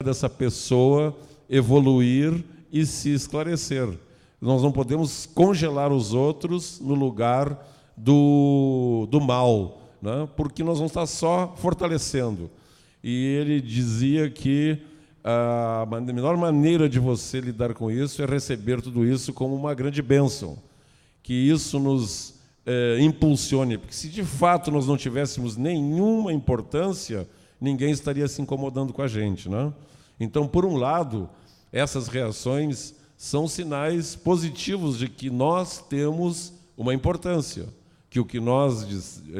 dessa pessoa evoluir e se esclarecer. Nós não podemos congelar os outros no lugar do mal, né? Porque nós vamos estar só fortalecendo. E ele dizia que a melhor maneira de você lidar com isso é receber tudo isso como uma grande bênção, que isso nos impulsione, porque se de fato nós não tivéssemos nenhuma importância, ninguém estaria se incomodando com a gente, né? Então, por um lado, essas reações são sinais positivos de que nós temos uma importância, que o que nós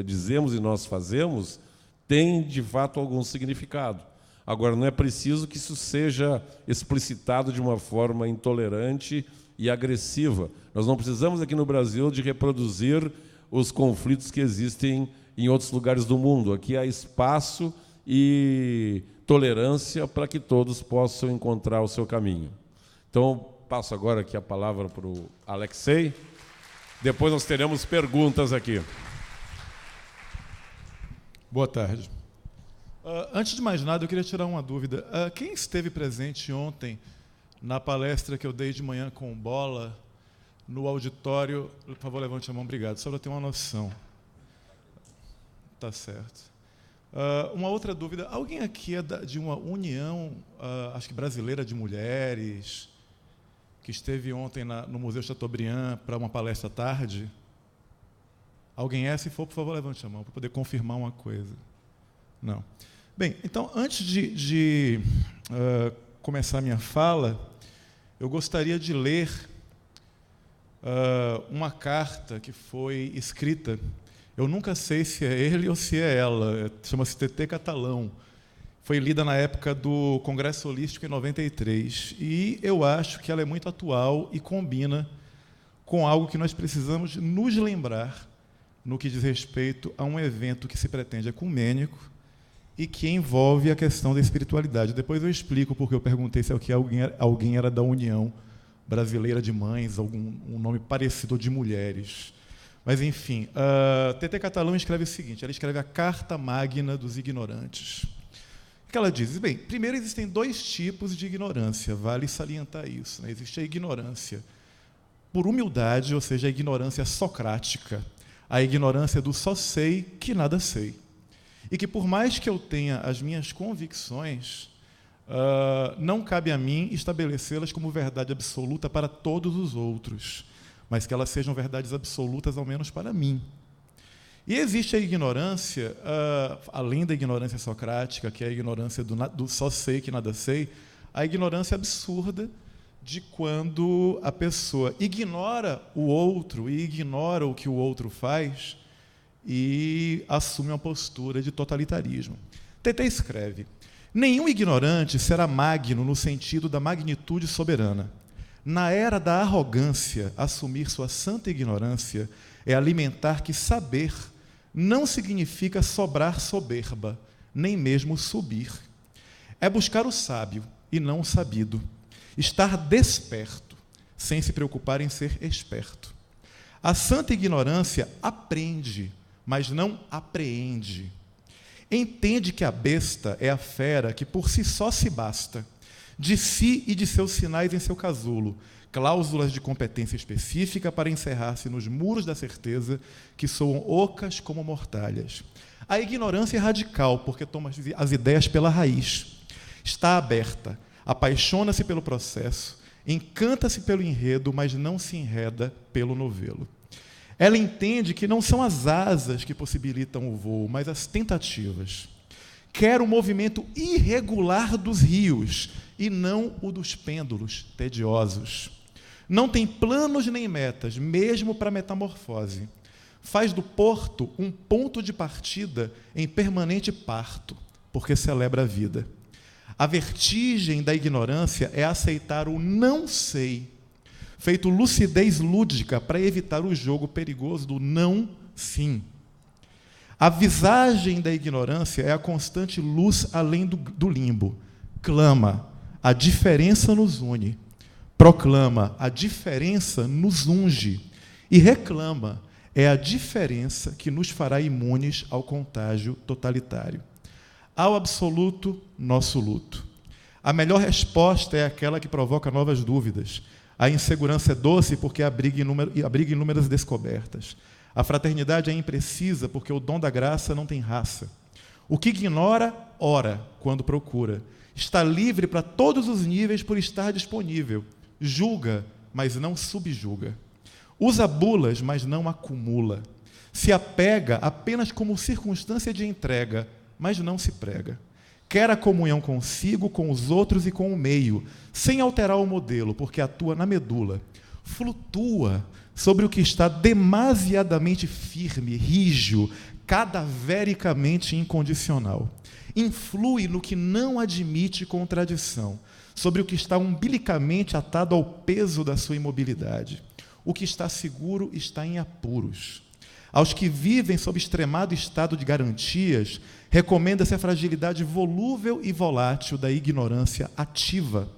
dizemos e nós fazemos tem, de fato, algum significado. Agora, não é preciso que isso seja explicitado de uma forma intolerante e agressiva. Nós não precisamos, aqui no Brasil, de reproduzir os conflitos que existem em outros lugares do mundo. Aqui há espaço e tolerância para que todos possam encontrar o seu caminho. Então, passo agora aqui a palavra para o Alexei. Depois nós teremos perguntas aqui. Boa tarde. Antes de mais nada, eu queria tirar uma dúvida. Quem esteve presente ontem na palestra que eu dei de manhã com o Bola, no auditório, por favor, levante a mão, obrigado, só para ter uma noção. Tá certo. Uma outra dúvida, alguém aqui é de uma união, acho que brasileira de mulheres, que esteve ontem no Museu Chateaubriand para uma palestra à tarde? Alguém é? Se for, por favor, levante a mão, para poder confirmar uma coisa. Não. Bem, então, antes de começar a minha fala, eu gostaria de ler uma carta que foi escrita. Eu nunca sei se é ele ou se é ela. Chama-se TT Catalão. Foi lida na época do Congresso Holístico, em 93. E eu acho que ela é muito atual e combina com algo que nós precisamos nos lembrar no que diz respeito a um evento que se pretende ecumênico e que envolve a questão da espiritualidade. Depois eu explico porque eu perguntei se alguém era da União Brasileira de Mães, um nome parecido de mulheres. Mas, enfim, TT Catalão escreve o seguinte, ela escreve a Carta Magna dos Ignorantes. O que ela diz? Bem, primeiro existem dois tipos de ignorância, vale salientar isso, né? Existe a ignorância por humildade, ou seja, a ignorância socrática, a ignorância do só sei que nada sei. E que, por mais que eu tenha as minhas convicções, não cabe a mim estabelecê-las como verdade absoluta para todos os outros, mas que elas sejam verdades absolutas, ao menos para mim. E existe a ignorância, além da ignorância socrática, que é a ignorância do só sei que nada sei, a ignorância absurda de quando a pessoa ignora o outro e ignora o que o outro faz e assume uma postura de totalitarismo. TT escreve, nenhum ignorante será magno no sentido da magnitude soberana. Na era da arrogância, assumir sua santa ignorância é alimentar que saber não significa sobrar soberba, nem mesmo subir. É buscar o sábio e não o sabido. Estar desperto, sem se preocupar em ser esperto. A santa ignorância aprende, mas não apreende. Entende que a besta é a fera que por si só se basta, de si e de seus sinais em seu casulo, cláusulas de competência específica para encerrar-se nos muros da certeza que soam ocas como mortalhas. A ignorância é radical, porque toma as ideias pela raiz. Está aberta, apaixona-se pelo processo, encanta-se pelo enredo, mas não se enreda pelo novelo. Ela entende que não são as asas que possibilitam o voo, mas as tentativas. Quer o movimento irregular dos rios e não o dos pêndulos tediosos. Não tem planos nem metas, mesmo para a metamorfose. Faz do porto um ponto de partida em permanente parto, porque celebra a vida. A vertigem da ignorância é aceitar o não sei, feito lucidez lúdica para evitar o jogo perigoso do não sim. A visagem da ignorância é a constante luz além do limbo. Clama, a diferença nos une. Proclama, a diferença nos unge. E reclama, é a diferença que nos fará imunes ao contágio totalitário. Ao absoluto, nosso luto. A melhor resposta é aquela que provoca novas dúvidas. A insegurança é doce porque abriga inúmeras descobertas. A fraternidade é imprecisa porque o dom da graça não tem raça. O que ignora, ora quando procura. Está livre para todos os níveis por estar disponível. Julga, mas não subjuga. Usa bulas, mas não acumula. Se apega apenas como circunstância de entrega, mas não se prega. Quer a comunhão consigo, com os outros e com o meio, sem alterar o modelo, porque atua na medula. Flutua sobre o que está demasiadamente firme, rígido, cadavericamente incondicional. Influi no que não admite contradição, sobre o que está umbilicamente atado ao peso da sua imobilidade. O que está seguro está em apuros. Aos que vivem sob extremado estado de garantias, recomenda-se a fragilidade volúvel e volátil da ignorância ativa.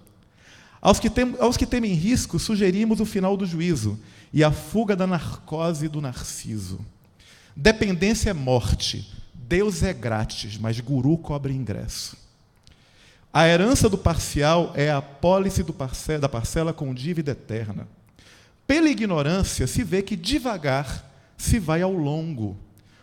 Aos que temem risco, sugerimos o final do juízo e a fuga da narcose do narciso. Dependência é morte, Deus é grátis, mas guru cobra ingresso. A herança do parcial é a apólice da parcela com dívida eterna. Pela ignorância, se vê que devagar se vai ao longo.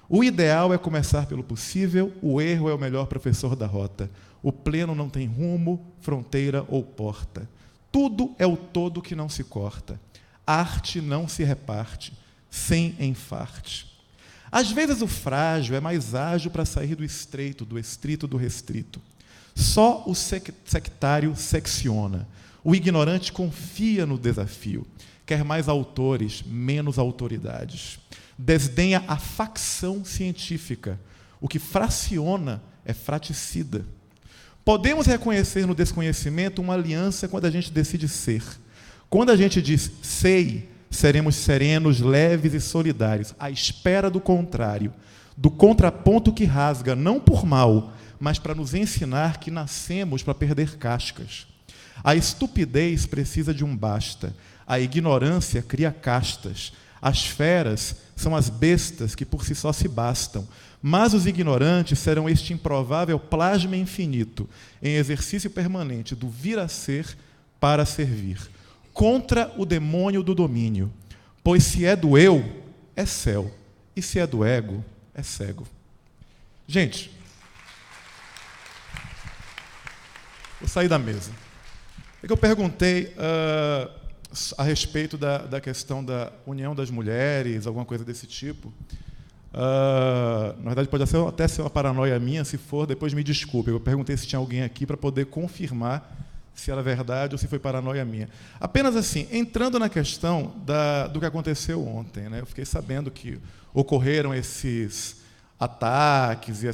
O ideal é começar pelo possível, o erro é o melhor professor da rota. O pleno não tem rumo, fronteira ou porta. Tudo é o todo que não se corta. Arte não se reparte, sem enfarte. Às vezes o frágil é mais ágil para sair do estreito, do estrito, do restrito. Só o sectário secciona. O ignorante confia no desafio. Quer mais autores, menos autoridades. Desdenha a facção científica. O que fraciona é fraticida. Podemos reconhecer no desconhecimento uma aliança quando a gente decide ser. Quando a gente diz sei, seremos serenos, leves e solidários, à espera do contrário, do contraponto que rasga, não por mal, mas para nos ensinar que nascemos para perder cascas. A estupidez precisa de um basta. A ignorância cria castas. As feras são as bestas que por si só se bastam. Mas os ignorantes serão este improvável plasma infinito, em exercício permanente do vir a ser para servir. Contra o demônio do domínio. Pois se é do eu, é céu. E se é do ego, é cego. Gente, vou sair da mesa. É que eu perguntei a respeito da questão da união das mulheres, alguma coisa desse tipo. Na verdade, pode até ser uma paranoia minha, se for, depois me desculpe. Eu perguntei se tinha alguém aqui para poder confirmar se era verdade ou se foi paranoia minha. Apenas assim, entrando na questão do que aconteceu ontem, né? Eu fiquei sabendo que ocorreram esses ataques e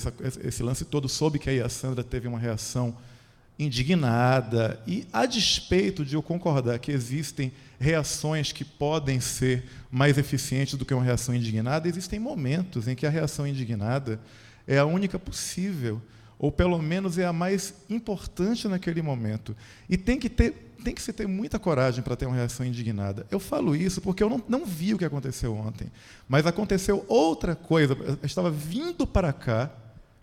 esse lance todo, soube que aí a Sandra teve uma reação indignada, e a despeito de eu concordar que existem reações que podem ser mais eficientes do que uma reação indignada, existem momentos em que a reação indignada é a única possível, ou pelo menos é a mais importante naquele momento. E tem que se ter muita coragem para ter uma reação indignada. Eu falo isso porque eu não vi o que aconteceu ontem, mas aconteceu outra coisa. Eu estava vindo para cá,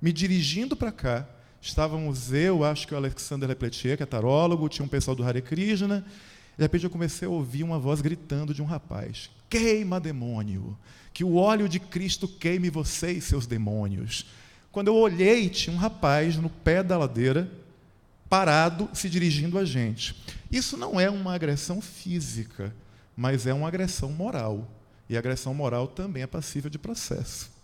me dirigindo para cá, estávamos acho que o Alexander Lepeletier, que é tarólogo, tinha um pessoal do Hare Krishna, e de repente eu comecei a ouvir uma voz gritando de um rapaz: queima, demônio, que o óleo de Cristo queime vocês, seus demônios. Quando eu olhei, tinha um rapaz no pé da ladeira, parado, se dirigindo a gente. Isso não é uma agressão física, mas é uma agressão moral. E a agressão moral também é passível de processo.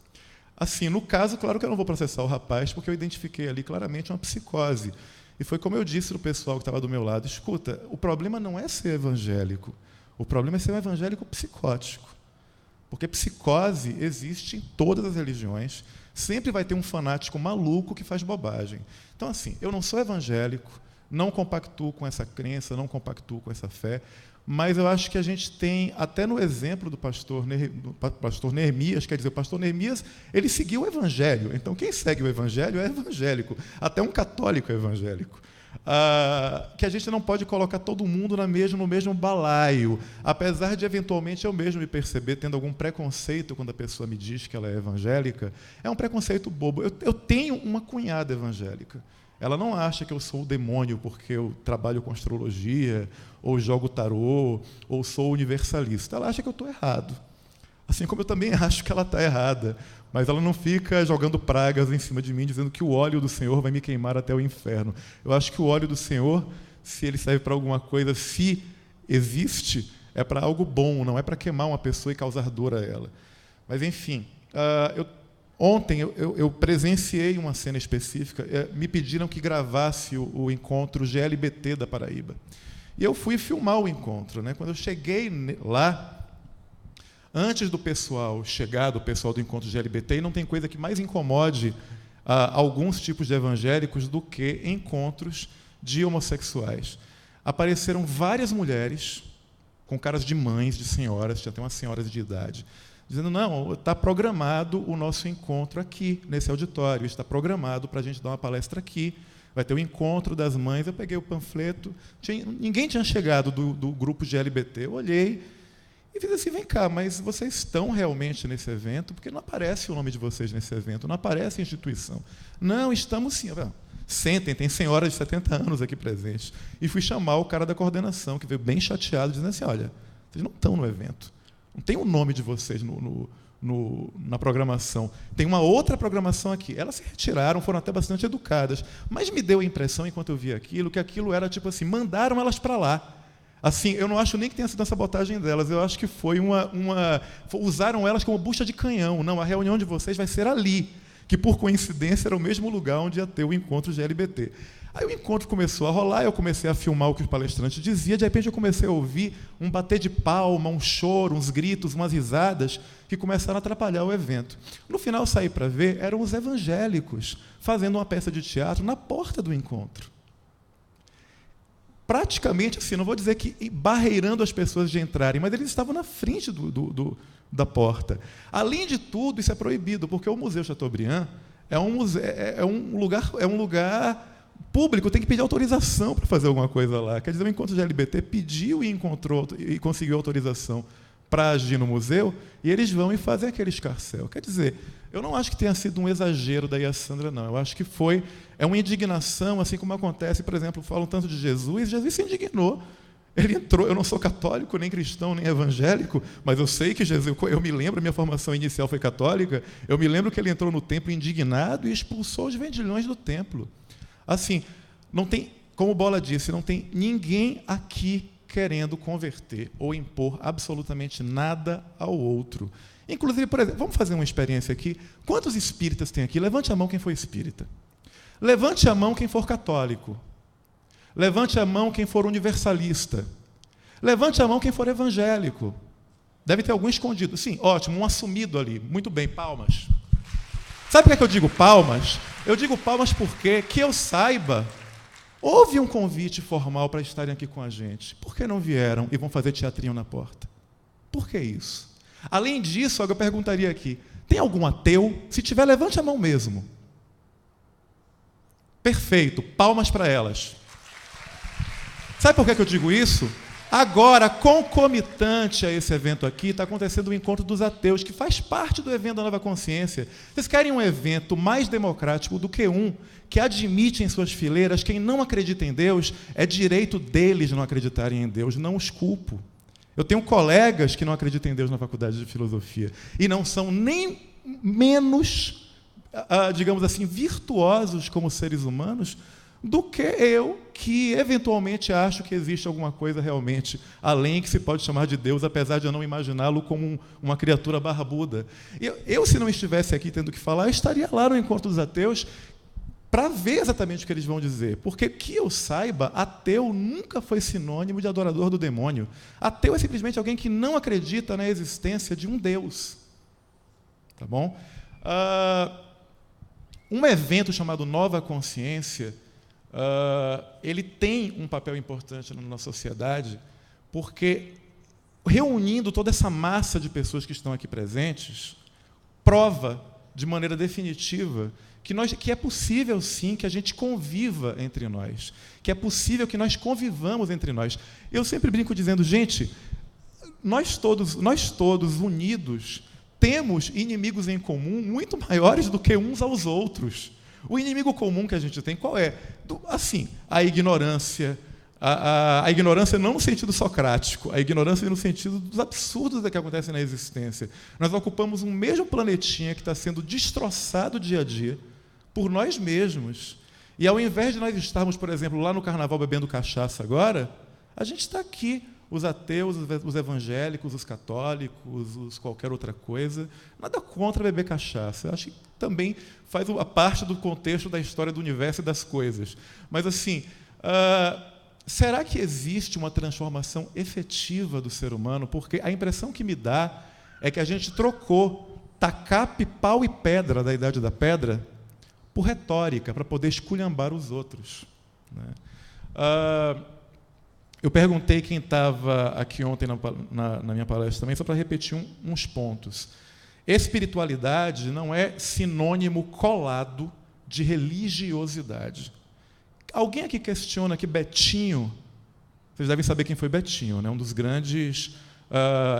Assim, no caso, claro que eu não vou processar o rapaz, porque eu identifiquei ali claramente uma psicose. E foi como eu disse para o pessoal que estava do meu lado: escuta, o problema não é ser evangélico, o problema é ser um evangélico psicótico. Porque psicose existe em todas as religiões, sempre vai ter um fanático maluco que faz bobagem. Então, assim, eu não sou evangélico, não compactuo com essa crença, não compactuo com essa fé, mas eu acho que a gente tem, até no exemplo do pastor Neemias, quer dizer, o pastor Neemias, ele seguiu o evangelho. Então, quem segue o evangelho é evangélico. Até um católico é evangélico. Que a gente não pode colocar todo mundo no mesmo balaio, apesar de, eventualmente, eu mesmo me perceber tendo algum preconceito quando a pessoa me diz que ela é evangélica. É um preconceito bobo. Eu tenho uma cunhada evangélica. Ela não acha que eu sou o demônio porque eu trabalho com astrologia, ou jogo tarô, ou sou universalista. Ela acha que eu estou errado. Assim como eu também acho que ela está errada. Mas ela não fica jogando pragas em cima de mim, dizendo que o óleo do Senhor vai me queimar até o inferno. Eu acho que o óleo do Senhor, se ele serve para alguma coisa, se existe, é para algo bom, não é para queimar uma pessoa e causar dor a ela. Mas, enfim, ontem eu presenciei uma cena específica. Me pediram que gravasse o encontro GLBT da Paraíba. E eu fui filmar o encontro, né? Quando eu cheguei lá, antes do pessoal chegar, do pessoal do encontro GLBT, e não tem coisa que mais incomode alguns tipos de evangélicos do que encontros de homossexuais. Apareceram várias mulheres com caras de mães, de senhoras, tinha até umas senhoras de idade, dizendo, não, está programado o nosso encontro aqui, nesse auditório, está programado para a gente dar uma palestra aqui, vai ter o encontro das mães. Eu peguei o panfleto, ninguém tinha chegado do grupo GLBT, eu olhei e fiz assim, vem cá, mas vocês estão realmente nesse evento? Porque não aparece o nome de vocês nesse evento, não aparece a instituição. Não, estamos sim. Sentem, tem senhoras de 70 anos aqui presentes. E fui chamar o cara da coordenação, que veio bem chateado, dizendo assim, olha, vocês não estão no evento. Não tem o nome de vocês na programação. Tem uma outra programação aqui. Elas se retiraram, foram até bastante educadas. Mas me deu a impressão, enquanto eu vi aquilo, que aquilo era tipo assim, mandaram elas para lá. Assim, eu não acho nem que tenha sido uma sabotagem delas, eu acho que foi usaram elas como bucha de canhão. Não, a reunião de vocês vai ser ali, que por coincidência era o mesmo lugar onde ia ter o encontro GLBT. Aí o encontro começou a rolar, eu comecei a filmar o que os palestrantes diziam, de repente eu comecei a ouvir um bater de palma, um choro, uns gritos, umas risadas, que começaram a atrapalhar o evento. No final, eu saí para ver, eram os evangélicos fazendo uma peça de teatro na porta do encontro. Praticamente assim, não vou dizer que barreirando as pessoas de entrarem, mas eles estavam na frente da porta. Além de tudo, isso é proibido, porque o Museu Chateaubriand é um lugar público, tem que pedir autorização para fazer alguma coisa lá. Quer dizer, o encontro de LBT pediu e conseguiu autorização para agir no museu, e eles vão e fazem aquele escarcéu. Quer dizer, eu não acho que tenha sido um exagero da Iassandra, não. Eu acho que é uma indignação, assim como acontece, por exemplo, falam tanto de Jesus se indignou. Ele entrou, eu não sou católico, nem cristão, nem evangélico, mas eu sei que Jesus, eu me lembro, minha formação inicial foi católica, eu me lembro que ele entrou no templo indignado e expulsou os vendilhões do templo. Assim, não tem, como o Bola disse, não tem ninguém aqui querendo converter ou impor absolutamente nada ao outro. Inclusive, por exemplo, vamos fazer uma experiência aqui. Quantos espíritas tem aqui? Levante a mão quem for espírita. Levante a mão quem for católico. Levante a mão quem for universalista. Levante a mão quem for evangélico. Deve ter algum escondido. Sim, ótimo, um assumido ali. Muito bem, palmas. Sabe por que eu digo palmas? Eu digo palmas porque, que eu saiba, houve um convite formal para estarem aqui com a gente. Por que não vieram e vão fazer teatrinho na porta? Por que isso? Além disso, eu perguntaria aqui, tem algum ateu? Se tiver, levante a mão mesmo. Perfeito, palmas para elas. Sabe por que eu digo isso? Agora, concomitante a esse evento aqui, está acontecendo o encontro dos ateus, que faz parte do evento da Nova Consciência. Vocês querem um evento mais democrático do que um que admite em suas fileiras quem não acredita em Deus? É direito deles não acreditarem em Deus, não os culpo. Eu tenho colegas que não acreditam em Deus na faculdade de filosofia e não são nem menos, digamos assim, virtuosos como seres humanos do que eu, que eventualmente acho que existe alguma coisa realmente além que se pode chamar de Deus, apesar de eu não imaginá-lo como uma criatura barbuda. Eu, se não estivesse aqui tendo que falar, eu estaria lá no Encontro dos Ateus para ver exatamente o que eles vão dizer. Porque, que eu saiba, ateu nunca foi sinônimo de adorador do demônio. Ateu é simplesmente alguém que não acredita na existência de um Deus. Tá bom? Um evento chamado Nova Consciência, ele tem um papel importante na nossa sociedade, porque, reunindo toda essa massa de pessoas que estão aqui presentes, prova de maneira definitiva que é possível, sim, que a gente conviva entre nós, que é possível que nós convivamos entre nós. Eu sempre brinco dizendo, gente, nós todos unidos, temos inimigos em comum muito maiores do que uns aos outros. O inimigo comum que a gente tem, qual é? Assim, a ignorância. A ignorância não no sentido socrático, a ignorância no sentido dos absurdos que acontecem na existência. Nós ocupamos um mesmo planetinha que está sendo destroçado dia a dia por nós mesmos. E ao invés de nós estarmos, por exemplo, lá no carnaval bebendo cachaça agora, a gente está aqui, os ateus, os evangélicos, os católicos, qualquer outra coisa. Nada contra beber cachaça. Eu acho que também faz a parte do contexto da história do universo e das coisas. Mas, assim, será que existe uma transformação efetiva do ser humano? Porque a impressão que me dá é que a gente trocou tacape, pau e pedra da Idade da Pedra por retórica, para poder esculhambar os outros, né? Eu perguntei quem estava aqui ontem na minha palestra também, só para repetir uns pontos. Espiritualidade não é sinônimo colado de religiosidade. Alguém aqui questiona que Betinho, vocês devem saber quem foi Betinho, né? Um dos grandes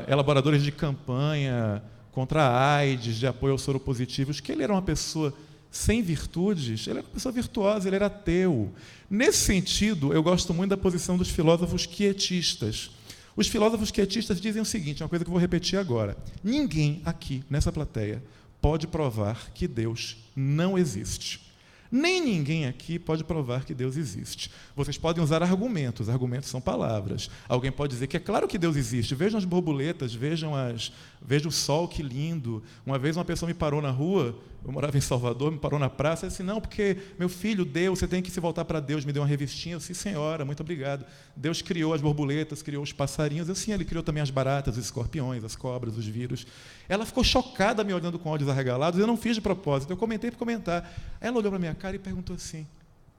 elaboradores de campanha contra a AIDS, de apoio aos soropositivos, que ele era uma pessoa sem virtudes, ele era uma pessoa virtuosa, ele era ateu. Nesse sentido, eu gosto muito da posição dos filósofos quietistas. Os filósofos quietistas dizem o seguinte, uma coisa que eu vou repetir agora. Ninguém aqui, nessa plateia, pode provar que Deus não existe. Nem ninguém aqui pode provar que Deus existe. Vocês podem usar argumentos são palavras. Alguém pode dizer que é claro que Deus existe. Vejam as borboletas, vejam o sol, que lindo. Uma vez uma pessoa me parou na rua, eu morava em Salvador, me parou na praça e disse, não, porque, meu filho, Deus, você tem que se voltar para Deus. Me deu uma revistinha, eu disse, senhora, muito obrigado. Deus criou as borboletas, criou os passarinhos, eu, sim, ele criou também as baratas, os escorpiões, as cobras, os vírus. Ela ficou chocada me olhando com olhos arregalados, eu não fiz de propósito, eu comentei por comentar. Ela olhou para a minha cara e perguntou assim,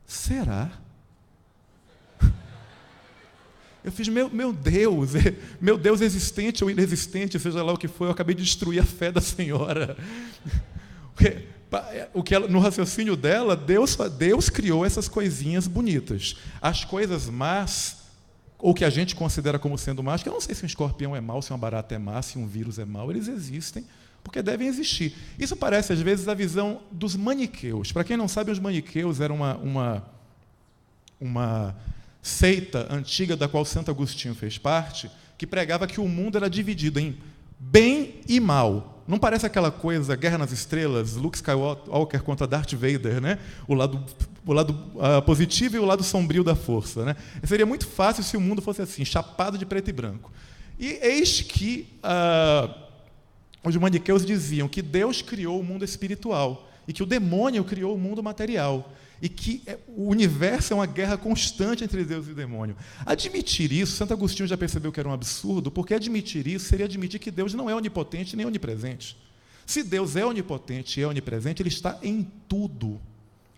será? Eu fiz, meu Deus existente ou inexistente, seja lá o que for, eu acabei de destruir a fé da senhora. No raciocínio dela, Deus criou essas coisinhas bonitas. As coisas más, ou que a gente considera como sendo más, que eu não sei se um escorpião é mau, se uma barata é má, se um vírus é mau, eles existem, porque devem existir. Isso parece, às vezes, a visão dos maniqueus. Para quem não sabe, os maniqueus eram uma seita antiga da qual Santo Agostinho fez parte, que pregava que o mundo era dividido em bem e mal. Não parece aquela coisa, Guerra nas Estrelas, Luke Skywalker contra Darth Vader, né? O lado positivo e o lado sombrio da força, né? Seria muito fácil se o mundo fosse assim, chapado de preto e branco. E eis que os maniqueus diziam que Deus criou o mundo espiritual e que o demônio criou o mundo material. E que o universo é uma guerra constante entre Deus e o demônio. Admitir isso, Santo Agostinho já percebeu que era um absurdo, porque admitir isso seria admitir que Deus não é onipotente nem onipresente. Se Deus é onipotente e é onipresente, Ele está em tudo.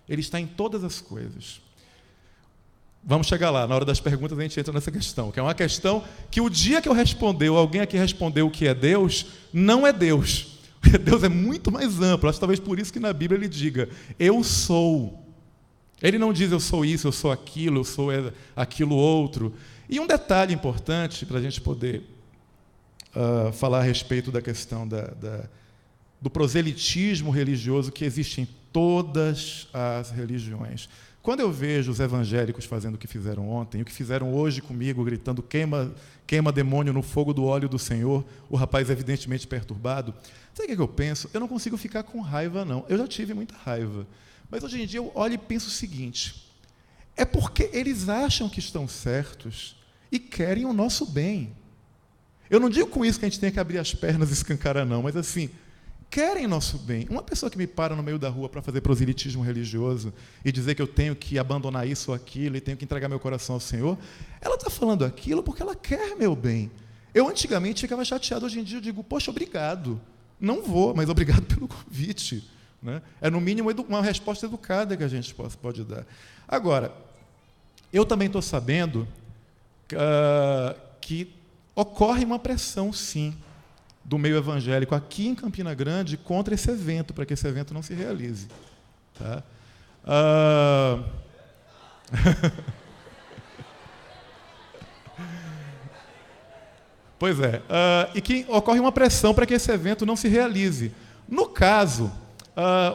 Ele está em todas as coisas. Vamos chegar lá, na hora das perguntas a gente entra nessa questão, que é uma questão que o dia que eu responder, ou alguém aqui respondeu o que é Deus, não é Deus. Deus é muito mais amplo. Acho que talvez por isso que na Bíblia Ele diga, eu sou. Ele não diz eu sou isso, eu sou aquilo, eu sou aquilo outro. E um detalhe importante para a gente poder falar a respeito da questão do proselitismo religioso que existe em todas as religiões. Quando eu vejo os evangélicos fazendo o que fizeram ontem, o que fizeram hoje comigo, gritando queima demônio no fogo do óleo do Senhor, o rapaz evidentemente perturbado, sabe o que eu penso? Eu não consigo ficar com raiva, não. Eu já tive muita raiva. Mas hoje em dia eu olho e penso o seguinte, é porque eles acham que estão certos e querem o nosso bem. Eu não digo com isso que a gente tem que abrir as pernas e escancarar, não, mas assim, querem nosso bem. Uma pessoa que me para no meio da rua para fazer proselitismo religioso e dizer que eu tenho que abandonar isso ou aquilo e tenho que entregar meu coração ao Senhor, ela está falando aquilo porque ela quer meu bem. Eu antigamente ficava chateado, hoje em dia eu digo, poxa, obrigado. Não vou, mas obrigado pelo convite. Né? É, no mínimo, uma resposta educada que a gente pode dar. Agora, eu também estou sabendo que ocorre uma pressão, sim, do meio evangélico aqui em Campina Grande contra esse evento, para que esse evento não se realize. Tá? Pois é. E que ocorre uma pressão para que esse evento não se realize. No caso,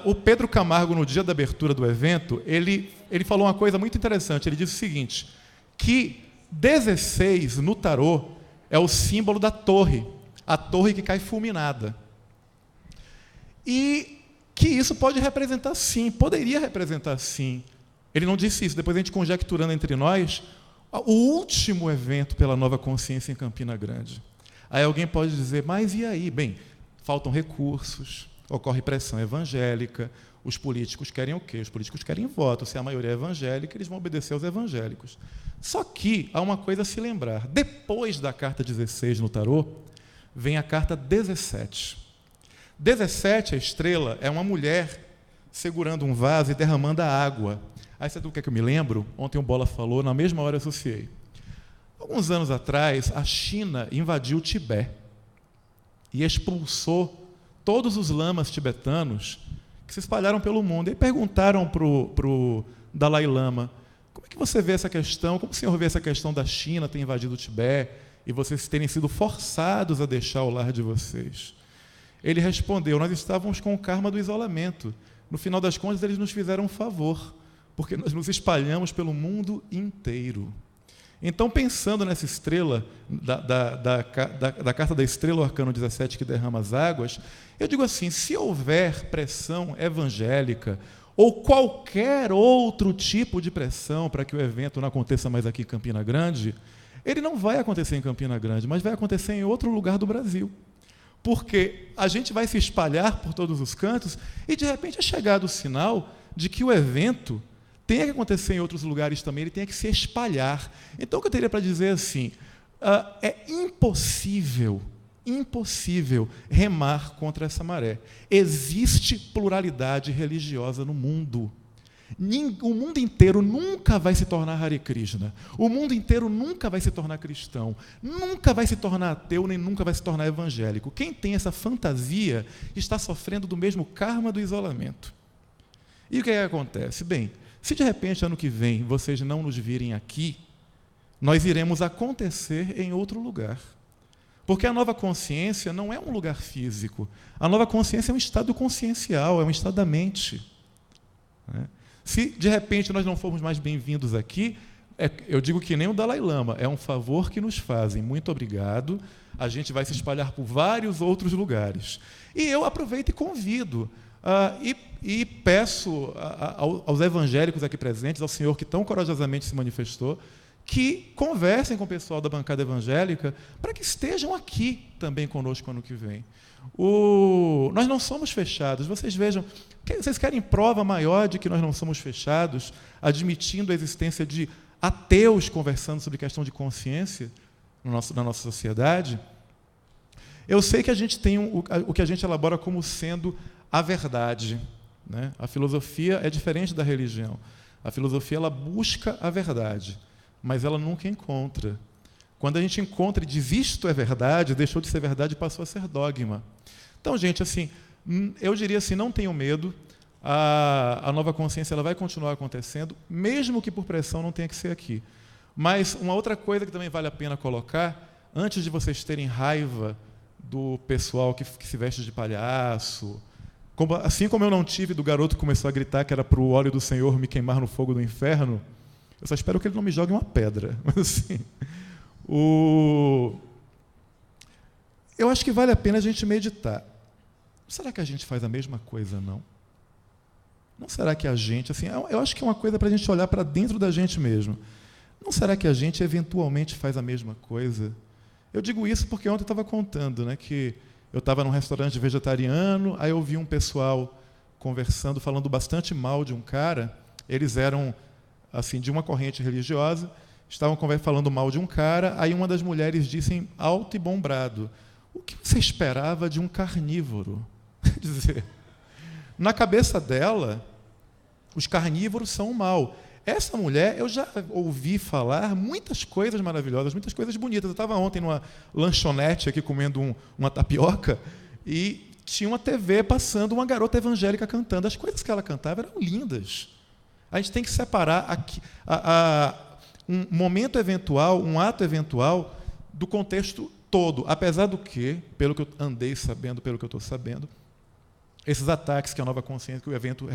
O Pedro Camargo, no dia da abertura do evento, ele falou uma coisa muito interessante. Ele disse o seguinte, que 16 no tarô é o símbolo da torre, a torre que cai fulminada. E que isso pode representar sim, poderia representar sim. Ele não disse isso, depois a gente conjecturando entre nós, o último evento pela nova consciência em Campina Grande. Aí alguém pode dizer, mas e aí? Bem, faltam recursos, ocorre pressão evangélica, os políticos querem o quê? Os políticos querem voto. Se a maioria é evangélica, eles vão obedecer aos evangélicos. Só que há uma coisa a se lembrar. Depois da carta 16 no tarô, vem a carta 17. 17, a estrela, é uma mulher segurando um vaso e derramando a água. Aí sabe do que é que eu me lembro? Ontem o Bola falou, na mesma hora eu associei. Alguns anos atrás, a China invadiu o Tibete e expulsou todos os lamas tibetanos que se espalharam pelo mundo. E perguntaram para o Dalai Lama, como é que você vê essa questão, como o senhor vê essa questão da China ter invadido o Tibete e vocês terem sido forçados a deixar o lar de vocês? Ele respondeu, nós estávamos com o karma do isolamento. No final das contas, eles nos fizeram um favor, porque nós nos espalhamos pelo mundo inteiro. Então, pensando nessa estrela, da carta da estrela, o arcano 17, que derrama as águas, eu digo assim, se houver pressão evangélica, ou qualquer outro tipo de pressão para que o evento não aconteça mais aqui em Campina Grande, ele não vai acontecer em Campina Grande, mas vai acontecer em outro lugar do Brasil. Porque a gente vai se espalhar por todos os cantos e, de repente, é chegado o sinal de que o evento tem que acontecer em outros lugares também, ele tem que se espalhar. Então, o que eu teria para dizer assim, é impossível remar contra essa maré. Existe pluralidade religiosa no mundo. O mundo inteiro nunca vai se tornar Hare Krishna. O mundo inteiro nunca vai se tornar cristão. Nunca vai se tornar ateu, nem nunca vai se tornar evangélico. Quem tem essa fantasia está sofrendo do mesmo karma do isolamento. E o que acontece? Bem, se de repente, ano que vem, vocês não nos virem aqui, nós iremos acontecer em outro lugar. Porque a nova consciência não é um lugar físico. A nova consciência é um estado consciencial, é um estado da mente. Se, de repente, nós não formos mais bem-vindos aqui, eu digo que nem o Dalai Lama, é um favor que nos fazem. Muito obrigado. A gente vai se espalhar por vários outros lugares. E eu aproveito e convido, e peço aos evangélicos aqui presentes, ao senhor que tão corajosamente se manifestou, que conversem com o pessoal da bancada evangélica para que estejam aqui também conosco ano que vem. Nós não somos fechados. Vocês vejam, vocês querem prova maior de que nós não somos fechados, admitindo a existência de ateus conversando sobre questão de consciência na nossa sociedade? Eu sei que a gente tem o que a gente elabora como sendo a verdade, né? A filosofia é diferente da religião. A filosofia ela busca a verdade, mas ela nunca encontra. Quando a gente encontra e diz isto é verdade, deixou de ser verdade e passou a ser dogma. Então, gente, assim, eu diria assim, não tenham medo, a nova consciência ela vai continuar acontecendo, mesmo que por pressão não tenha que ser aqui. Mas uma outra coisa que também vale a pena colocar, antes de vocês terem raiva do pessoal que se veste de palhaço, assim como eu não tive do garoto que começou a gritar que era para o óleo do Senhor me queimar no fogo do inferno, eu só espero que ele não me jogue uma pedra. Mas, assim, eu acho que vale a pena a gente meditar. Será que a gente faz a mesma coisa, não? Não será que a gente, assim, eu acho que é uma coisa para a gente olhar para dentro da gente mesmo. Não será que a gente eventualmente faz a mesma coisa? Eu digo isso porque ontem eu estava contando, né, que eu estava num restaurante vegetariano, aí eu vi um pessoal conversando, falando bastante mal de um cara. Eles eram assim, de uma corrente religiosa, estavam falando mal de um cara, aí uma das mulheres disse em alto e bom brado, o que você esperava de um carnívoro? Quer dizer, na cabeça dela, os carnívoros são o mal. Essa mulher, eu já ouvi falar muitas coisas maravilhosas, muitas coisas bonitas. Eu estava ontem numa lanchonete aqui comendo uma tapioca e tinha uma TV passando uma garota evangélica cantando. As coisas que ela cantava eram lindas. A gente tem que separar um momento eventual, um ato eventual, do contexto todo. Apesar do que, pelo que eu andei sabendo, pelo que eu estou sabendo, esses ataques que a nova consciência, que o evento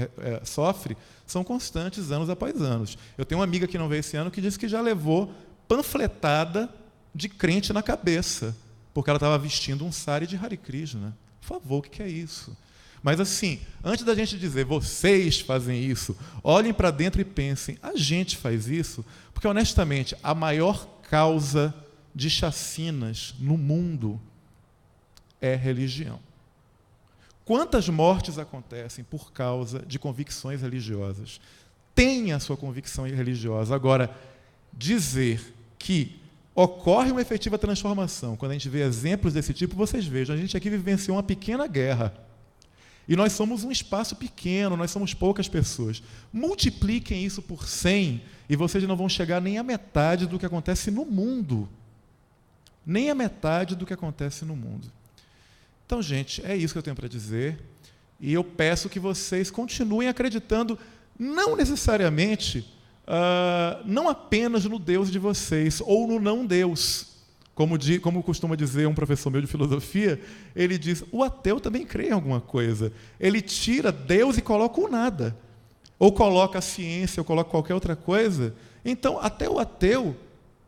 sofre, são constantes anos após anos. Eu tenho uma amiga que não veio esse ano que disse que já levou panfletada de crente na cabeça, porque ela estava vestindo um sari de Hare Krishna. Por favor, o que é isso? Mas assim, antes da gente dizer, vocês fazem isso, olhem para dentro e pensem, a gente faz isso? Porque, honestamente, a maior causa de chacinas no mundo é religião. Quantas mortes acontecem por causa de convicções religiosas? Tenha a sua convicção religiosa. Agora, dizer que ocorre uma efetiva transformação, quando a gente vê exemplos desse tipo, vocês vejam, a gente aqui vivenciou uma pequena guerra. E nós somos um espaço pequeno, nós somos poucas pessoas. Multipliquem isso por 100 e vocês não vão chegar nem à metade do que acontece no mundo. Nem à metade do que acontece no mundo. Então, gente, é isso que eu tenho para dizer. E eu peço que vocês continuem acreditando, não necessariamente, não apenas no Deus de vocês, ou no não Deus. Como costuma dizer um professor meu de filosofia, ele diz, o ateu também crê em alguma coisa. Ele tira Deus e coloca o nada. Ou coloca a ciência, ou coloca qualquer outra coisa. Então, até o ateu,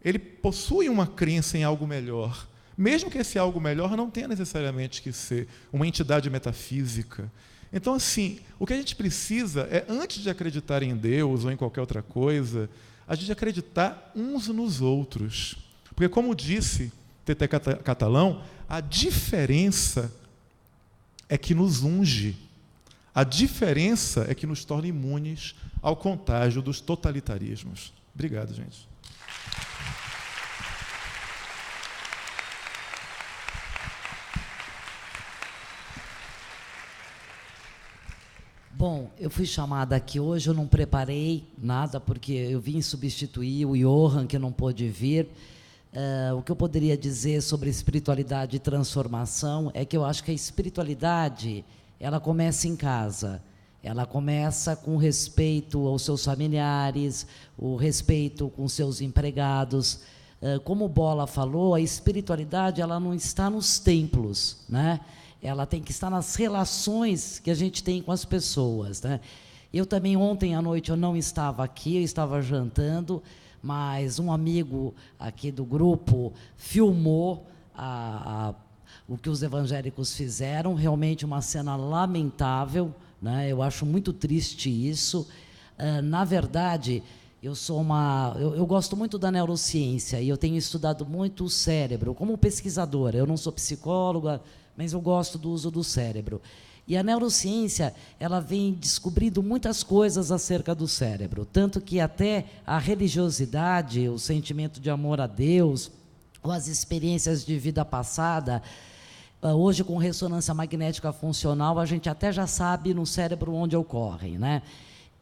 ele possui uma crença em algo melhor. Mesmo que esse algo melhor não tenha necessariamente que ser uma entidade metafísica. Então, assim, o que a gente precisa é, antes de acreditar em Deus ou em qualquer outra coisa, a gente acreditar uns nos outros. Porque, como disse TT Catalão, a diferença é que nos unge. A diferença é que nos torna imunes ao contágio dos totalitarismos. Obrigado, gente. Bom, eu fui chamada aqui hoje, eu não preparei nada, porque eu vim substituir o Johan, que não pôde vir. O que eu poderia dizer sobre espiritualidade e transformação é que eu acho que a espiritualidade, ela começa em casa. Ela começa com respeito aos seus familiares, o respeito com seus empregados. Como o Bola falou, a espiritualidade, ela não está nos templos, né? Ela tem que estar nas relações que a gente tem com as pessoas, né? Eu também, ontem à noite, eu não estava aqui, eu estava jantando, mas um amigo aqui do grupo filmou o que os evangélicos fizeram, realmente uma cena lamentável, né? Eu acho muito triste isso. Na verdade, eu gosto muito da neurociência e eu tenho estudado muito o cérebro, como pesquisadora. Eu não sou psicóloga, mas eu gosto do uso do cérebro. E a neurociência, ela vem descobrindo muitas coisas acerca do cérebro, tanto que até a religiosidade, o sentimento de amor a Deus, ou as experiências de vida passada, hoje com ressonância magnética funcional, a gente até já sabe no cérebro onde ocorrem, né?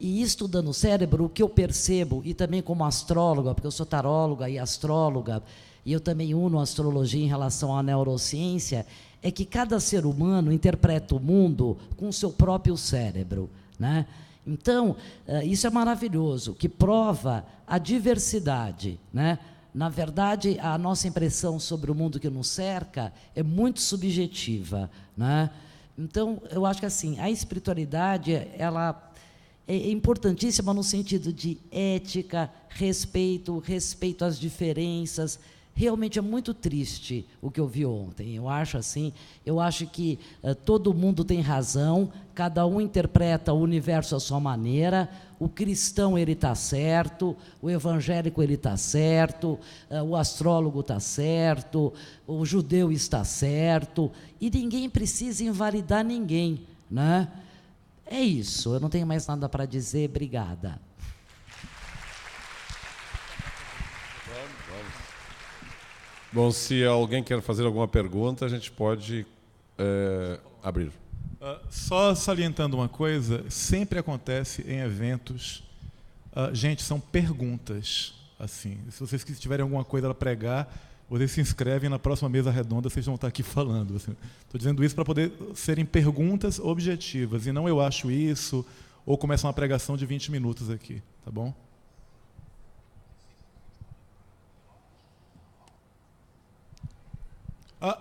E estudando o cérebro, o que eu percebo, e também como astróloga, porque eu sou taróloga e astróloga, e eu também uno a astrologia em relação à neurociência, é que cada ser humano interpreta o mundo com o seu próprio cérebro, né? Então, isso é maravilhoso, que prova a diversidade, né? Na verdade, a nossa impressão sobre o mundo que nos cerca é muito subjetiva, né? Então, eu acho que assim, a espiritualidade, ela é importantíssima no sentido de ética, respeito às diferenças. Realmente é muito triste o que eu vi ontem. Eu acho que todo mundo tem razão, cada um interpreta o universo à sua maneira. O cristão, ele está certo, o evangélico, ele está certo, o astrólogo está certo, o judeu está certo, e ninguém precisa invalidar ninguém, né? É isso, eu não tenho mais nada para dizer, obrigada. Bom, se alguém quer fazer alguma pergunta, a gente pode abrir. Só salientando uma coisa, sempre acontece em eventos, gente, são perguntas, assim, se vocês tiverem alguma coisa para pregar, vocês se inscrevem na próxima mesa redonda, vocês vão estar aqui falando. Estou dizendo isso para poder serem perguntas objetivas, e não eu acho isso, ou começa uma pregação de 20 minutos aqui, tá bom?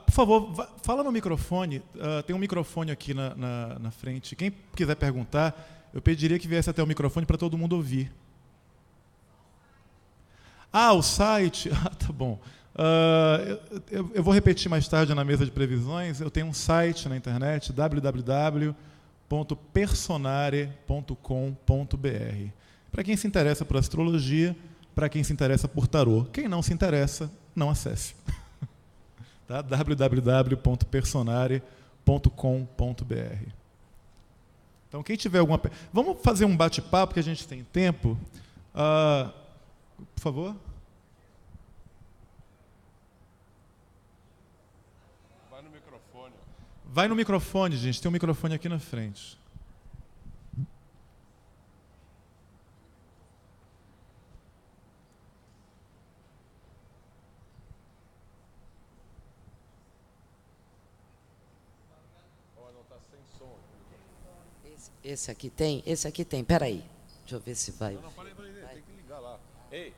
Por favor, fala no microfone, tem um microfone aqui na frente. Quem quiser perguntar, eu pediria que viesse até o microfone para todo mundo ouvir. O site. Tá bom. Eu vou repetir mais tarde na mesa de previsões. Eu tenho um site na internet, www.personare.com.br. Para quem se interessa por astrologia, para quem se interessa por tarô. Quem não se interessa, não acesse. Tá? www.personare.com.br. Então, quem tiver alguma... Vamos fazer um bate-papo, que a gente tem tempo. Por favor. Vai no microfone, gente. Tem um microfone aqui na frente. Esse aqui tem? Esse aqui tem. Peraí. Deixa eu ver se vai. Não, peraí. Tem que ligar lá. Ei!